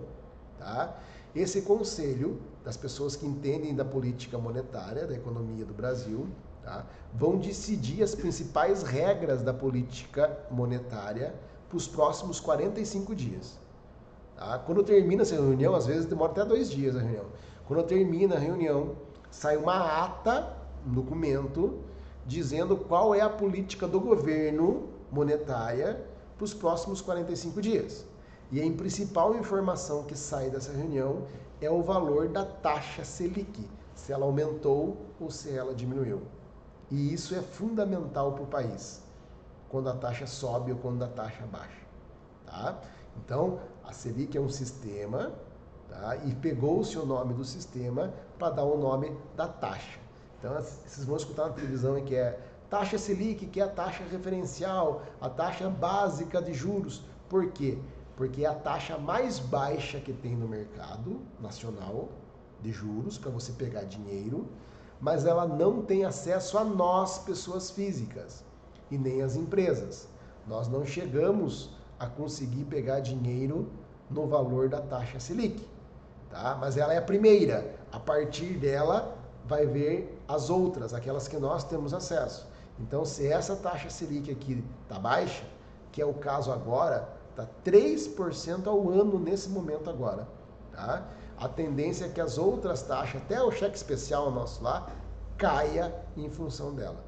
Tá? Esse conselho, das pessoas que entendem da política monetária, da economia do Brasil, tá? Vão decidir as principais regras da política monetária para os próximos 45 dias. Tá? Quando termina essa reunião, às vezes demora até 2 dias a reunião. Quando termina a reunião, sai uma ata, um documento, dizendo qual é a política do governo monetária para os próximos 45 dias. E a principal informação que sai dessa reunião é o valor da taxa Selic, se ela aumentou ou se ela diminuiu. E isso é fundamental para o país, quando a taxa sobe ou quando a taxa baixa. Tá? Então, a Selic é um sistema, tá? E pegou-se o nome do sistema para dar o nome da taxa. Então, vocês vão escutar na televisão que é taxa Selic, que é a taxa referencial, a taxa básica de juros. Por quê? Porque é a taxa mais baixa que tem no mercado nacional de juros para você pegar dinheiro, mas ela não tem acesso a nós, pessoas físicas, e nem as empresas. Nós não chegamos a conseguir pegar dinheiro no valor da taxa Selic, tá? Mas ela é a primeira. A partir dela vai ver as outras, aquelas que nós temos acesso. Então, se essa taxa Selic aqui está baixa, que é o caso agora, está 3% ao ano nesse momento agora. Tá? A tendência é que as outras taxas, até o cheque especial nosso lá, caia em função dela.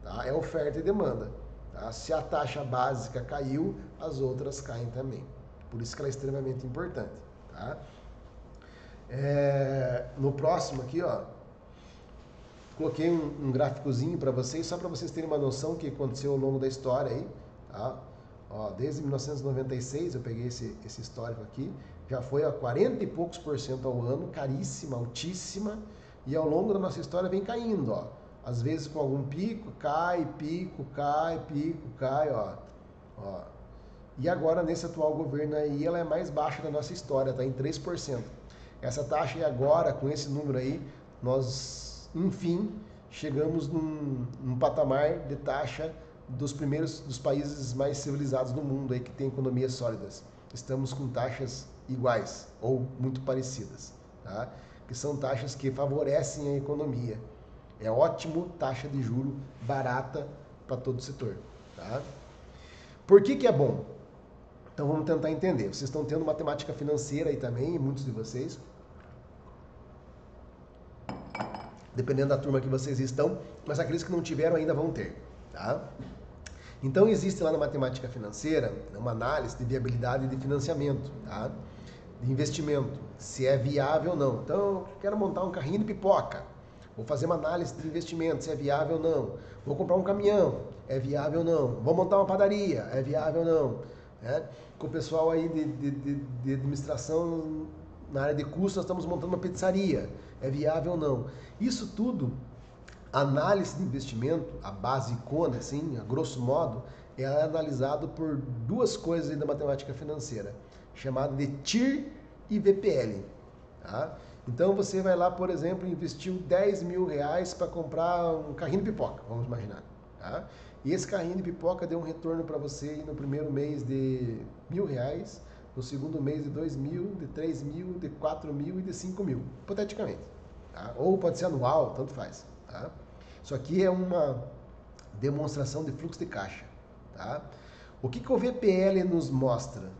Tá? É oferta e demanda. Tá? Se a taxa básica caiu, as outras caem também. Por isso que ela é extremamente importante. Tá? No próximo aqui, ó, coloquei um gráficozinho para vocês, só para vocês terem uma noção do que aconteceu ao longo da história aí. Tá? Ó, desde 1996 eu peguei esse histórico aqui, já foi a 40 e poucos % ao ano, caríssima, altíssima, e ao longo da nossa história vem caindo, ó. Às vezes com algum pico, cai, pico, cai, pico, cai, ó. E agora nesse atual governo aí, ela é mais baixa da nossa história, tá em 3%. Essa taxa aí agora, com esse número aí, nós, enfim, chegamos num patamar de taxa dos países mais civilizados do mundo aí que tem economias sólidas. Estamos com taxas iguais ou muito parecidas, tá? Que são taxas que favorecem a economia. É ótimo, taxa de juro barata para todo o setor, tá? Por que é bom? Então vamos tentar entender. Vocês estão tendo matemática financeira aí também, muitos de vocês. Dependendo da turma que vocês estão, mas aqueles que não tiveram ainda vão ter, tá? Então existe lá na matemática financeira uma análise de viabilidade de financiamento, tá? De investimento, se é viável ou não. Então eu quero montar um carrinho de pipoca, vou fazer uma análise de investimento, se é viável ou não. Vou comprar um caminhão, é viável ou não. Vou montar uma padaria, é viável ou não. Com o pessoal aí de administração na área de custos, nós estamos montando uma pizzaria, é viável ou não. Isso tudo, análise de investimento, a basicona, assim, a grosso modo, é analisado por duas coisas aí da matemática financeira, chamada de TIR e VPL. Tá? Então você vai lá, por exemplo, investiu 10 mil reais para comprar um carrinho de pipoca, vamos imaginar. Tá? E esse carrinho de pipoca deu um retorno para você no primeiro mês de R$ 1.000, no segundo mês de 2.000, de 3.000, de 4.000 e de 5.000, hipoteticamente. Tá? Ou pode ser anual, tanto faz. Tá? Isso aqui é uma demonstração de fluxo de caixa. Tá? O que o VPL nos mostra?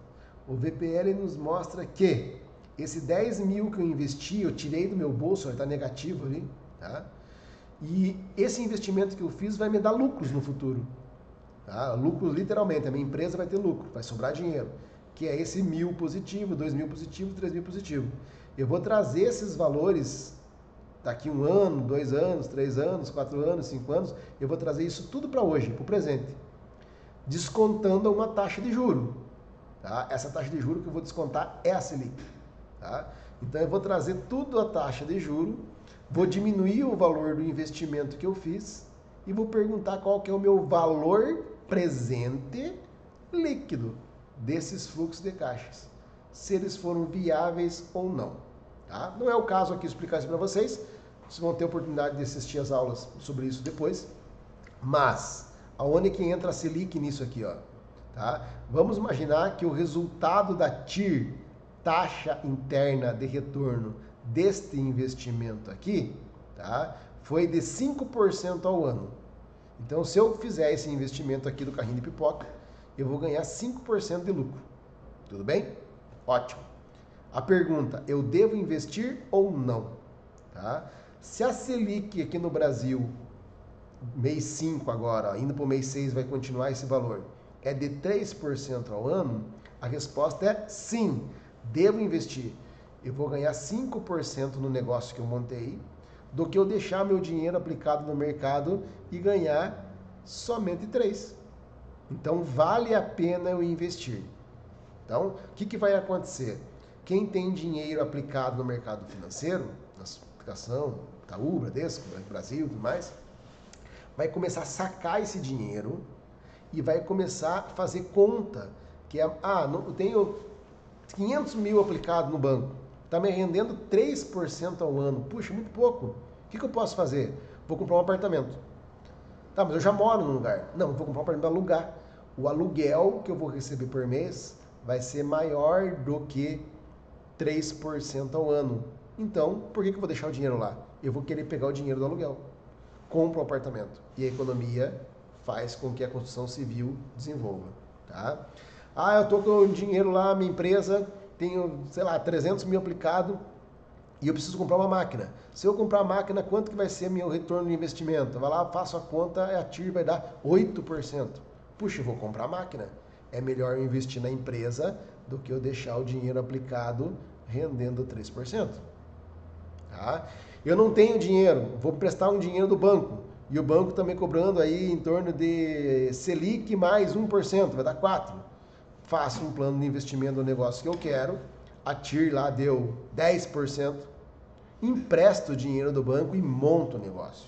O VPL nos mostra que esse 10 mil que eu investi, eu tirei do meu bolso, está negativo ali, tá? E esse investimento que eu fiz vai me dar lucros no futuro. Tá? Lucro literalmente, a minha empresa vai ter lucro, vai sobrar dinheiro. Que é esse 1.000 positivo, 2.000 positivo, 3.000 positivo. Eu vou trazer esses valores daqui 1 ano, 2 anos, 3 anos, 4 anos, 5 anos, eu vou trazer isso tudo para hoje, para o presente. Descontando uma taxa de juro. Tá? Essa taxa de juro que eu vou descontar é a Selic. Tá? Então eu vou trazer tudo a taxa de juro, vou diminuir o valor do investimento que eu fiz e vou perguntar qual que é o meu valor presente líquido desses fluxos de caixas, se eles foram viáveis ou não. Tá? Não é o caso aqui explicar isso para vocês, vocês vão ter oportunidade de assistir as aulas sobre isso depois, mas aonde que entra a Selic nisso aqui? Ó? Tá? Vamos imaginar que o resultado da TIR, taxa interna de retorno deste investimento aqui, tá? Foi de 5% ao ano. Então, se eu fizer esse investimento aqui do carrinho de pipoca, eu vou ganhar 5% de lucro. Tudo bem? Ótimo. A pergunta, eu devo investir ou não? Tá? Se a Selic aqui no Brasil, mês 5 agora, indo para o mês 6 vai continuar esse valor, é de 3% ao ano, a resposta é sim, devo investir. Eu vou ganhar 5% no negócio que eu montei, do que eu deixar meu dinheiro aplicado no mercado e ganhar somente 3%. Então, vale a pena eu investir. Então, o que vai acontecer? Quem tem dinheiro aplicado no mercado financeiro, na aplicação, Itaú, Bradesco, Banco Brasil e tudo mais, vai começar a sacar esse dinheiro e vai começar a fazer conta, que é, eu tenho 500 mil aplicado no banco, está me rendendo 3% ao ano, puxa, muito pouco, o que eu posso fazer? Vou comprar um apartamento. Tá, mas eu já moro num lugar. Não, vou comprar um apartamento para alugar. O aluguel que eu vou receber por mês vai ser maior do que 3% ao ano. Então, por que eu vou deixar o dinheiro lá? Eu vou querer pegar o dinheiro do aluguel. Compro um apartamento. E a economia faz com que a construção civil desenvolva. Tá? Eu estou com o dinheiro lá, minha empresa, tenho, 300 mil aplicado e eu preciso comprar uma máquina. Se eu comprar a máquina, quanto que vai ser meu retorno de investimento? Vai lá, faço a conta, a TIR vai dar 8%. Puxa, eu vou comprar a máquina. É melhor eu investir na empresa do que eu deixar o dinheiro aplicado rendendo 3%. Tá? Eu não tenho dinheiro, vou prestar um dinheiro do banco. E o banco também cobrando aí em torno de Selic mais 1%, vai dar 4%. Faço um plano de investimento no negócio que eu quero, a TIR lá deu 10%, empresto o dinheiro do banco e monto o negócio.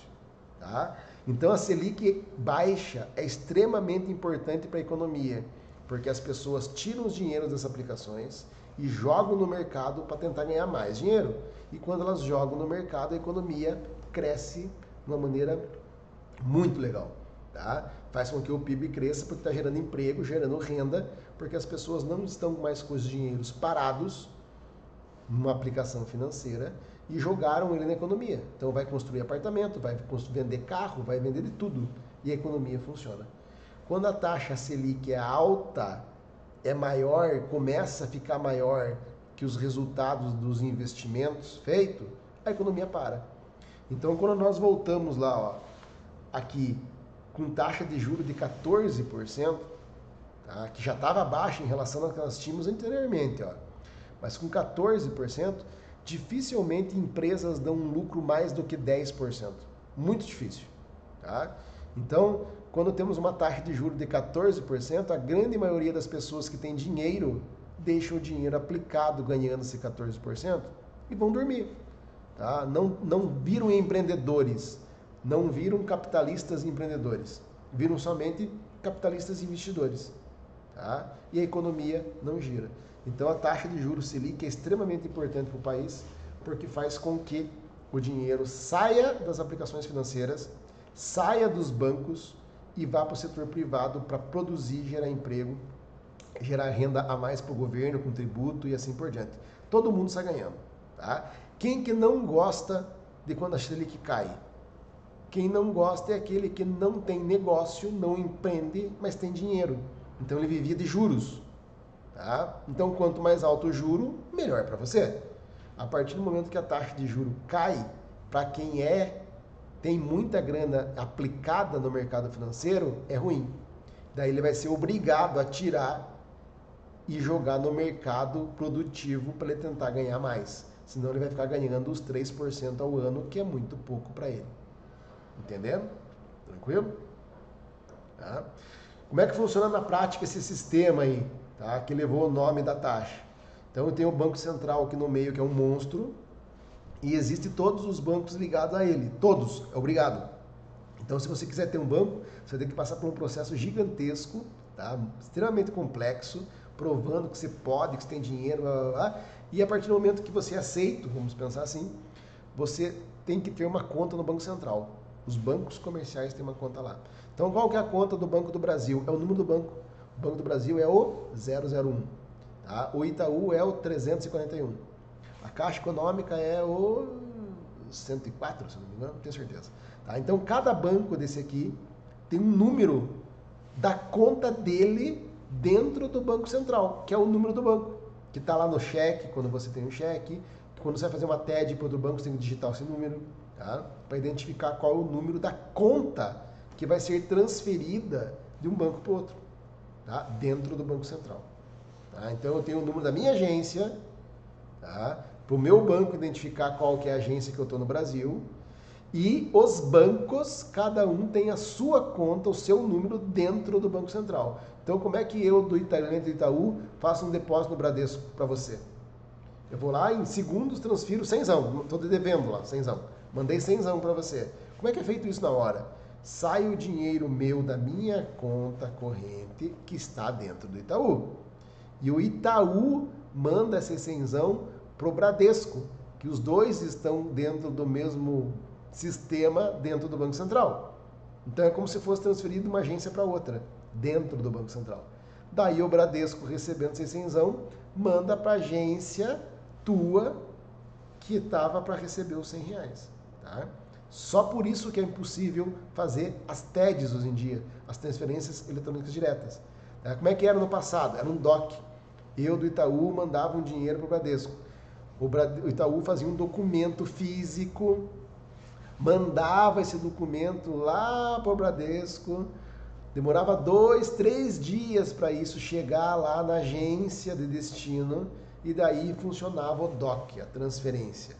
Tá? Então a Selic baixa é extremamente importante para a economia, porque as pessoas tiram os dinheiros das aplicações e jogam no mercado para tentar ganhar mais dinheiro. E quando elas jogam no mercado, a economia cresce de uma maneira muito legal. Tá? Faz com que o PIB cresça porque está gerando emprego, gerando renda, porque as pessoas não estão mais com os dinheiros parados numa aplicação financeira e jogaram ele na economia. Então vai construir apartamento, vai vender carro, vai vender de tudo e a economia funciona. Quando a taxa Selic é alta, é maior, começa a ficar maior que os resultados dos investimentos feitos, a economia para. Então quando nós voltamos lá, ó, aqui com taxa de juros de 14%, tá, que já estava baixa em relação ao que nós tínhamos anteriormente, ó, mas com 14%, dificilmente empresas dão um lucro mais do que 10%. Muito difícil. Tá? Então, quando temos uma taxa de juros de 14%, a grande maioria das pessoas que tem dinheiro deixam o dinheiro aplicado ganhando esse 14% e vão dormir. Tá? Não viram empreendedores, não viram capitalistas empreendedores, viram somente capitalistas investidores. Tá? E a economia não gira. Então a taxa de juros Selic é extremamente importante para o país, porque faz com que o dinheiro saia das aplicações financeiras, saia dos bancos e vá para o setor privado para produzir, gerar emprego, gerar renda a mais para o governo, com tributo e assim por diante. Todo mundo sai ganhando. Tá? Quem que não gosta de quando a Selic cai? Quem não gosta é aquele que não tem negócio, não empreende, mas tem dinheiro. Então ele vivia de juros. Tá? Então quanto mais alto o juro, melhor para você. A partir do momento que a taxa de juro cai, para quem tem muita grana aplicada no mercado financeiro, é ruim. Daí ele vai ser obrigado a tirar e jogar no mercado produtivo para ele tentar ganhar mais. Senão ele vai ficar ganhando os 3% ao ano, que é muito pouco para ele. Entendendo? Tranquilo? Tá? Como é que funciona na prática esse sistema aí, tá? Que levou o nome da taxa? Então eu tenho o Banco Central aqui no meio, que é um monstro, e existem todos os bancos ligados a ele. Todos, é obrigado. Então se você quiser ter um banco, você tem que passar por um processo gigantesco, tá? Extremamente complexo, provando que você pode, que você tem dinheiro, blá, blá, blá. E a partir do momento que você é aceito, vamos pensar assim, você tem que ter uma conta no Banco Central. Os bancos comerciais têm uma conta lá. Então, qual que é a conta do Banco do Brasil? É o número do banco. O Banco do Brasil é o 001. Tá? O Itaú é o 341. A Caixa Econômica é o 104, se não me engano, não tenho certeza. Tá? Então, cada banco desse aqui tem um número da conta dele dentro do Banco Central, que é o número do banco, que está lá no cheque, quando você tem um cheque. Quando você vai fazer uma TED para outro banco, você tem que digitar esse número, tá? Para identificar qual é o número da conta que vai ser transferida de um banco para o outro, tá? Dentro do Banco Central. Tá? Então eu tenho o número da minha agência, tá? Para o meu banco identificar qual que é a agência que eu estou no Brasil, e os bancos, cada um tem a sua conta, o seu número dentro do Banco Central. Então como é que eu do Itaú faço um depósito no Bradesco para você? Eu vou lá, em segundos transfiro 100zão. Estou devendo lá, 100zão. Mandei 100zão para você. Como é que é feito isso na hora? Sai o dinheiro meu da minha conta corrente que está dentro do Itaú. E o Itaú manda esse 100zão para o Bradesco, que os dois estão dentro do mesmo sistema dentro do Banco Central. Então é como se fosse transferido de uma agência para outra, dentro do Banco Central. Daí o Bradesco, recebendo esse 100zão, manda para a agência tua que estava para receber os 100 reais. Tá? Só por isso que é impossível fazer as TEDs hoje em dia, as transferências eletrônicas diretas. Tá? Como é que era no passado? Era um DOC. Eu do Itaú mandava um dinheiro para o Bradesco. O Itaú fazia um documento físico, mandava esse documento lá para o Bradesco, Demorava 2, 3 dias para isso chegar lá na agência de destino e daí funcionava o DOC, a transferência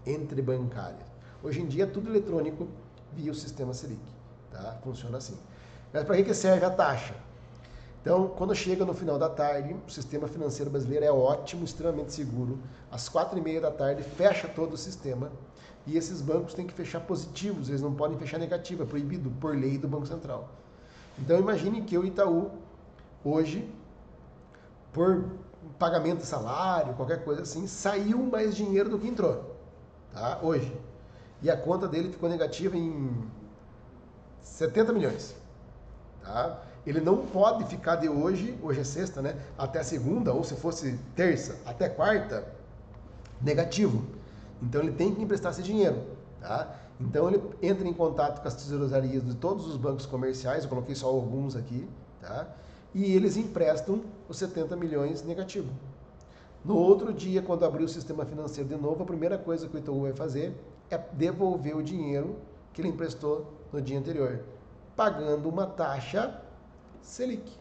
entre bancárias. Hoje em dia é tudo eletrônico via o sistema Selic, tá? Funciona assim. Mas para que serve a taxa? Então, quando chega no final da tarde, o sistema financeiro brasileiro é ótimo, extremamente seguro. Às 4h30 da tarde fecha todo o sistema e esses bancos têm que fechar positivos, eles não podem fechar negativo, é proibido por lei do Banco Central. Então imagine que o Itaú, hoje, por pagamento de salário, qualquer coisa assim, saiu mais dinheiro do que entrou, tá? Hoje. E a conta dele ficou negativa em 70 milhões, tá? Ele não pode ficar de hoje é sexta, né? Até segunda, ou se fosse terça, até quarta, negativo. Então ele tem que emprestar esse dinheiro, tá? Então ele entra em contato com as tesourarias de todos os bancos comerciais, eu coloquei só alguns aqui, tá? E eles emprestam os 70 milhões negativo. No outro dia, quando abrir o sistema financeiro de novo, a primeira coisa que o Itaú vai fazer é devolver o dinheiro que ele emprestou no dia anterior, pagando uma taxa Selic.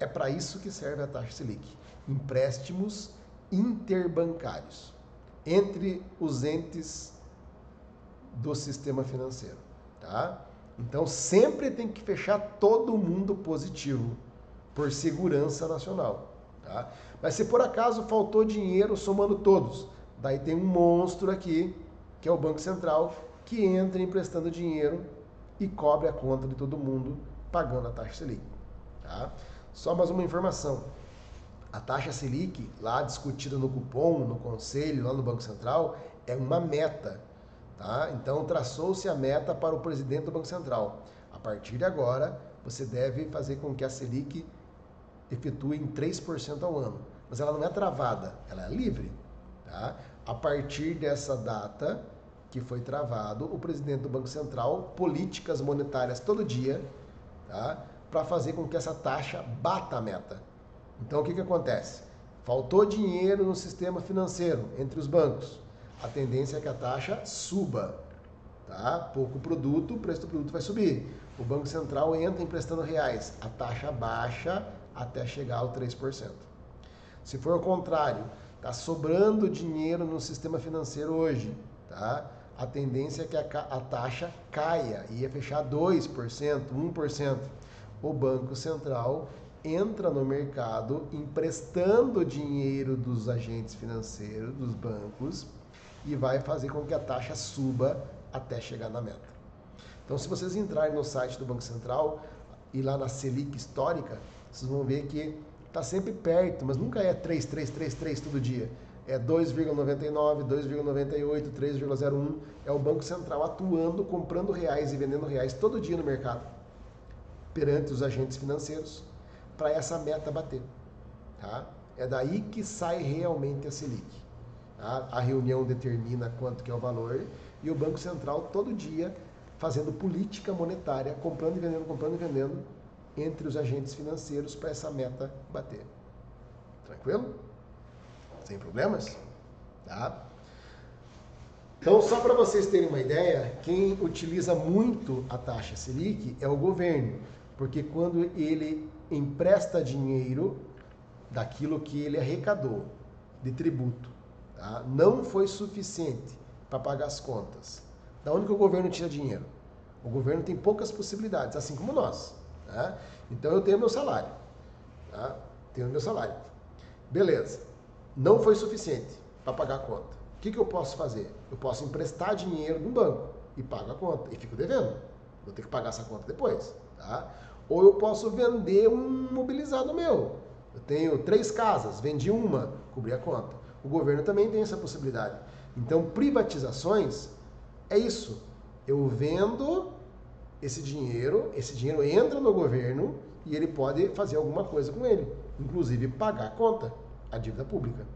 É para isso que serve a taxa Selic. Empréstimos interbancários entre os entes do sistema financeiro, tá? Então sempre tem que fechar todo mundo positivo por segurança nacional, tá? Mas se por acaso faltou dinheiro somando todos, daí tem um monstro aqui, que é o Banco Central, que entra emprestando dinheiro e cobre a conta de todo mundo pagando a taxa Selic, tá? Só mais uma informação. A taxa Selic, lá discutida no cupom, no conselho, lá no Banco Central, é uma meta. Tá? Então, traçou-se a meta para o presidente do Banco Central. A partir de agora, você deve fazer com que a Selic efetue em 3% ao ano. Mas ela não é travada, ela é livre. Tá? A partir dessa data que foi travado, o presidente do Banco Central, políticas monetárias todo dia, tá? Para fazer com que essa taxa bata a meta. Então, o que acontece? Faltou dinheiro no sistema financeiro, entre os bancos. A tendência é que a taxa suba, tá? Pouco produto, o preço do produto vai subir. O Banco Central entra emprestando reais, a taxa baixa até chegar ao 3%. Se for ao contrário, está sobrando dinheiro no sistema financeiro hoje, tá? A tendência é que a taxa caia, ia fechar 2%, 1%. O Banco Central entra no mercado emprestando dinheiro dos agentes financeiros, dos bancos, e vai fazer com que a taxa suba até chegar na meta. Então, se vocês entrarem no site do Banco Central e lá na Selic histórica, vocês vão ver que está sempre perto, mas nunca é 3,333 todo dia. É 2,99, 2,98, 3,01. É o Banco Central atuando, comprando reais e vendendo reais todo dia no mercado, perante os agentes financeiros, para essa meta bater. Tá? É daí que sai realmente a Selic. A reunião determina quanto que é o valor e o Banco Central todo dia fazendo política monetária, comprando e vendendo entre os agentes financeiros para essa meta bater. Tranquilo? Sem problemas? Tá? Então, só para vocês terem uma ideia, quem utiliza muito a taxa Selic é o governo, porque quando ele empresta dinheiro daquilo que ele arrecadou de tributo, tá? Não foi suficiente para pagar as contas. Da onde que o governo tira dinheiro? O governo tem poucas possibilidades, assim como nós. Tá? Então eu tenho meu salário. Tá? Tenho meu salário. Beleza. Não foi suficiente para pagar a conta. O que eu posso fazer? Eu posso emprestar dinheiro no banco e pago a conta e fico devendo. Vou ter que pagar essa conta depois. Tá? Ou eu posso vender um imobilizado meu. Eu tenho 3 casas, vendi uma, cobri a conta. O governo também tem essa possibilidade. Então, privatizações é isso. Eu vendo esse dinheiro entra no governo e ele pode fazer alguma coisa com ele, inclusive pagar a conta, a dívida pública.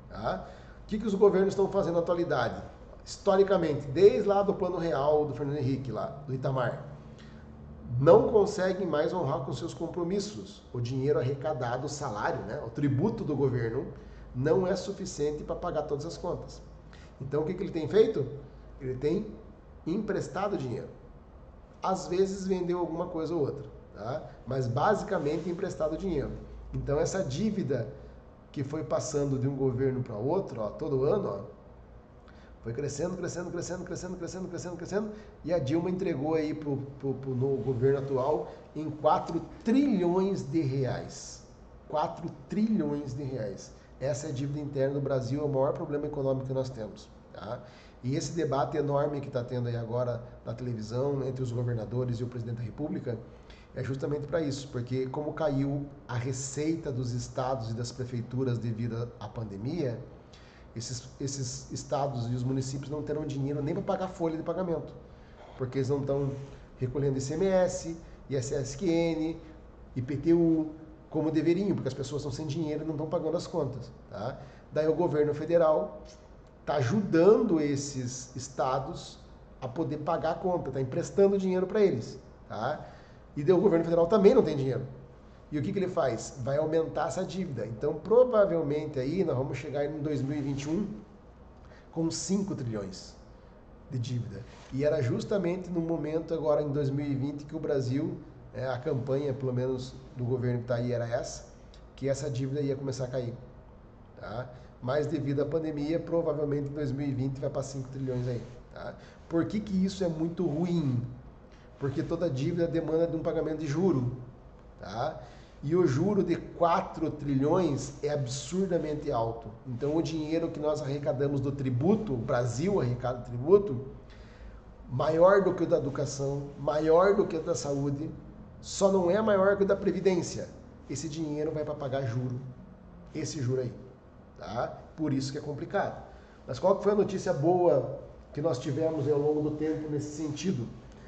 Tá? O que os governos estão fazendo na atualidade? Historicamente, desde lá do Plano Real do Fernando Henrique, lá do Itamar, não conseguem mais honrar com seus compromissos. O dinheiro arrecadado, o salário, né, o tributo do governo, não é suficiente para pagar todas as contas. Então, o que ele tem feito? Ele tem emprestado dinheiro. Às vezes vendeu alguma coisa ou outra, tá? Mas basicamente emprestado dinheiro. Então essa dívida que foi passando de um governo para outro, ó, todo ano, ó, foi crescendo, e a Dilma entregou aí no governo atual em 4 trilhões de reais. 4 trilhões de reais. Essa é a dívida interna do Brasil, é o maior problema econômico que nós temos. Tá? E esse debate enorme que está tendo aí agora na televisão, entre os governadores e o presidente da República, é justamente para isso, porque como caiu a receita dos estados e das prefeituras devido à pandemia, esses estados e os municípios não terão dinheiro nem para pagar folha de pagamento, porque eles não estão recolhendo ICMS, ISSQN, IPTU, como deveriam, porque as pessoas estão sem dinheiro e não estão pagando as contas. Tá? Daí o governo federal está ajudando esses estados a poder pagar a conta, está emprestando dinheiro para eles. Tá? E daí o governo federal também não tem dinheiro. E o que ele faz? Vai aumentar essa dívida. Então, provavelmente aí nós vamos chegar em 2021 com 5 trilhões de dívida. E era justamente no momento agora em 2020 que o Brasil, a campanha, pelo menos do governo que está aí, era essa, que essa dívida ia começar a cair. Tá? Mas devido à pandemia, provavelmente em 2020 vai para 5 trilhões aí. Tá? Por que isso é muito ruim? Porque toda dívida demanda de um pagamento de juro. Tá? E o juro de 4 trilhões é absurdamente alto. Então o dinheiro que nós arrecadamos do tributo, o Brasil arrecada tributo, maior do que o da educação, maior do que o da saúde, só não é maior que o da Previdência. Esse dinheiro vai para pagar juro. Esse juro aí. Tá? Por isso que é complicado. Mas qual que foi a notícia boa que nós tivemos ao longo do tempo nesse sentido?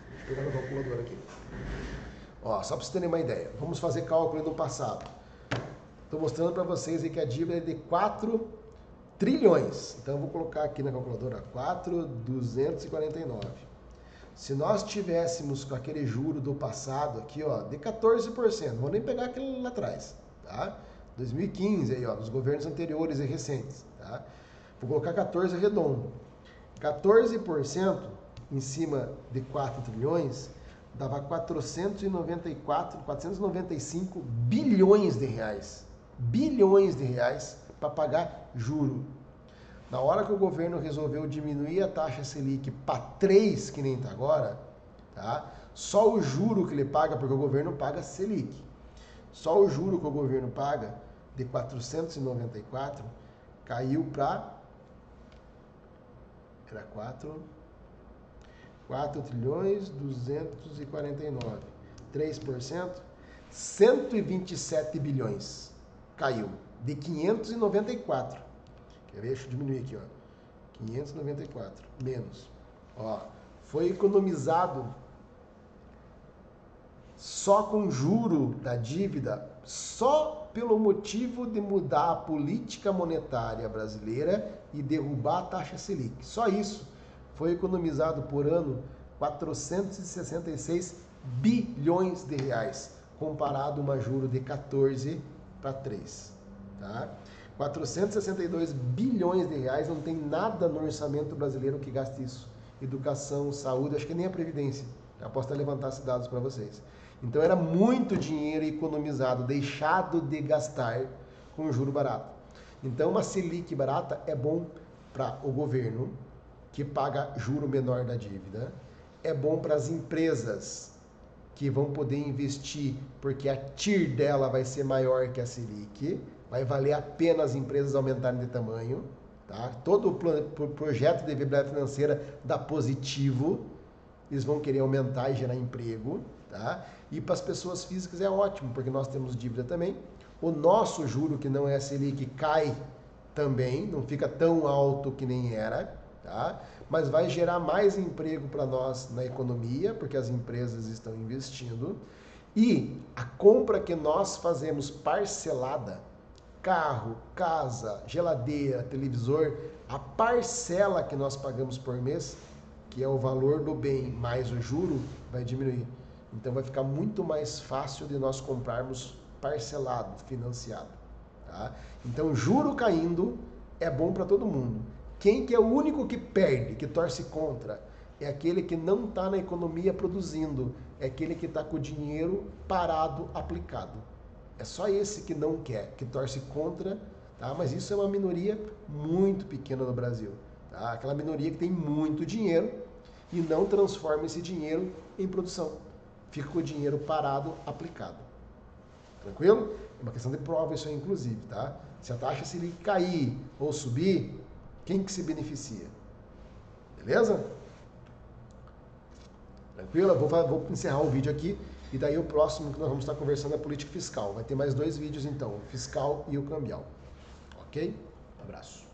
Deixa eu pegar meu calculador aqui. Ó, só para vocês terem uma ideia, vamos fazer cálculo no passado. Estou mostrando para vocês aí que a dívida é de 4 trilhões. Então eu vou colocar aqui na calculadora 4.249. Se nós tivéssemos com aquele juro do passado aqui, ó, de 14%, não vou nem pegar aquele lá atrás, tá? 2015 aí, ó, dos governos anteriores e recentes, tá? Vou colocar 14 redondo. 14% em cima de 4 trilhões dava 495 bilhões de reais. Bilhões de reais para pagar juro. Na hora que o governo resolveu diminuir a taxa Selic para 3, que nem está agora, tá? Só o juro que ele paga, porque o governo paga Selic, só o juro que o governo paga de 494 caiu para... Era 4 trilhões 249. 3%, 127 bilhões. Caiu de 594. Quer ver? Deixa eu diminuir aqui, ó. 594 menos. Ó, foi economizado só com juro da dívida, só pelo motivo de mudar a política monetária brasileira e derrubar a taxa Selic. Só isso. Foi economizado por ano 466 bilhões de reais, comparado a uma juro de 14 para 3. Tá? 462 bilhões de reais, não tem nada no orçamento brasileiro que gaste isso. Educação, saúde, acho que nem a Previdência. Eu posso até levantar esses dados para vocês. Então era muito dinheiro economizado, deixado de gastar com juro barato. Então uma Selic barata é bom para o governo, que paga juro menor da dívida, é bom para as empresas que vão poder investir, porque a TIR dela vai ser maior que a Selic, vai valer a pena as empresas aumentarem de tamanho, tá? Todo o projeto de viabilidade financeira dá positivo, eles vão querer aumentar e gerar emprego, tá? E para as pessoas físicas é ótimo, porque nós temos dívida também, o nosso juro, que não é a Selic, cai também, não fica tão alto que nem era, tá? Mas vai gerar mais emprego para nós na economia, porque as empresas estão investindo. E a compra que nós fazemos parcelada, carro, casa, geladeira, televisor, a parcela que nós pagamos por mês, que é o valor do bem mais o juro, vai diminuir. Então vai ficar muito mais fácil de nós comprarmos parcelado, financiado. Tá? Então juro caindo é bom para todo mundo. Quem que é o único que perde, que torce contra? é aquele que não está na economia produzindo, é aquele que está com o dinheiro parado, aplicado. É só esse que não quer, que torce contra, tá? Mas isso é uma minoria muito pequena no Brasil. Tá? Aquela minoria que tem muito dinheiro e não transforma esse dinheiro em produção. Fica com o dinheiro parado, aplicado. Tranquilo? É uma questão de prova isso aí, inclusive, tá? Se a taxa Selic cair ou subir, quem que se beneficia? Beleza? Tranquilo? Vou encerrar o vídeo aqui e daí o próximo que nós vamos estar conversando é a política fiscal. Vai ter mais 2 vídeos então, o fiscal e o cambial. Ok? Um abraço.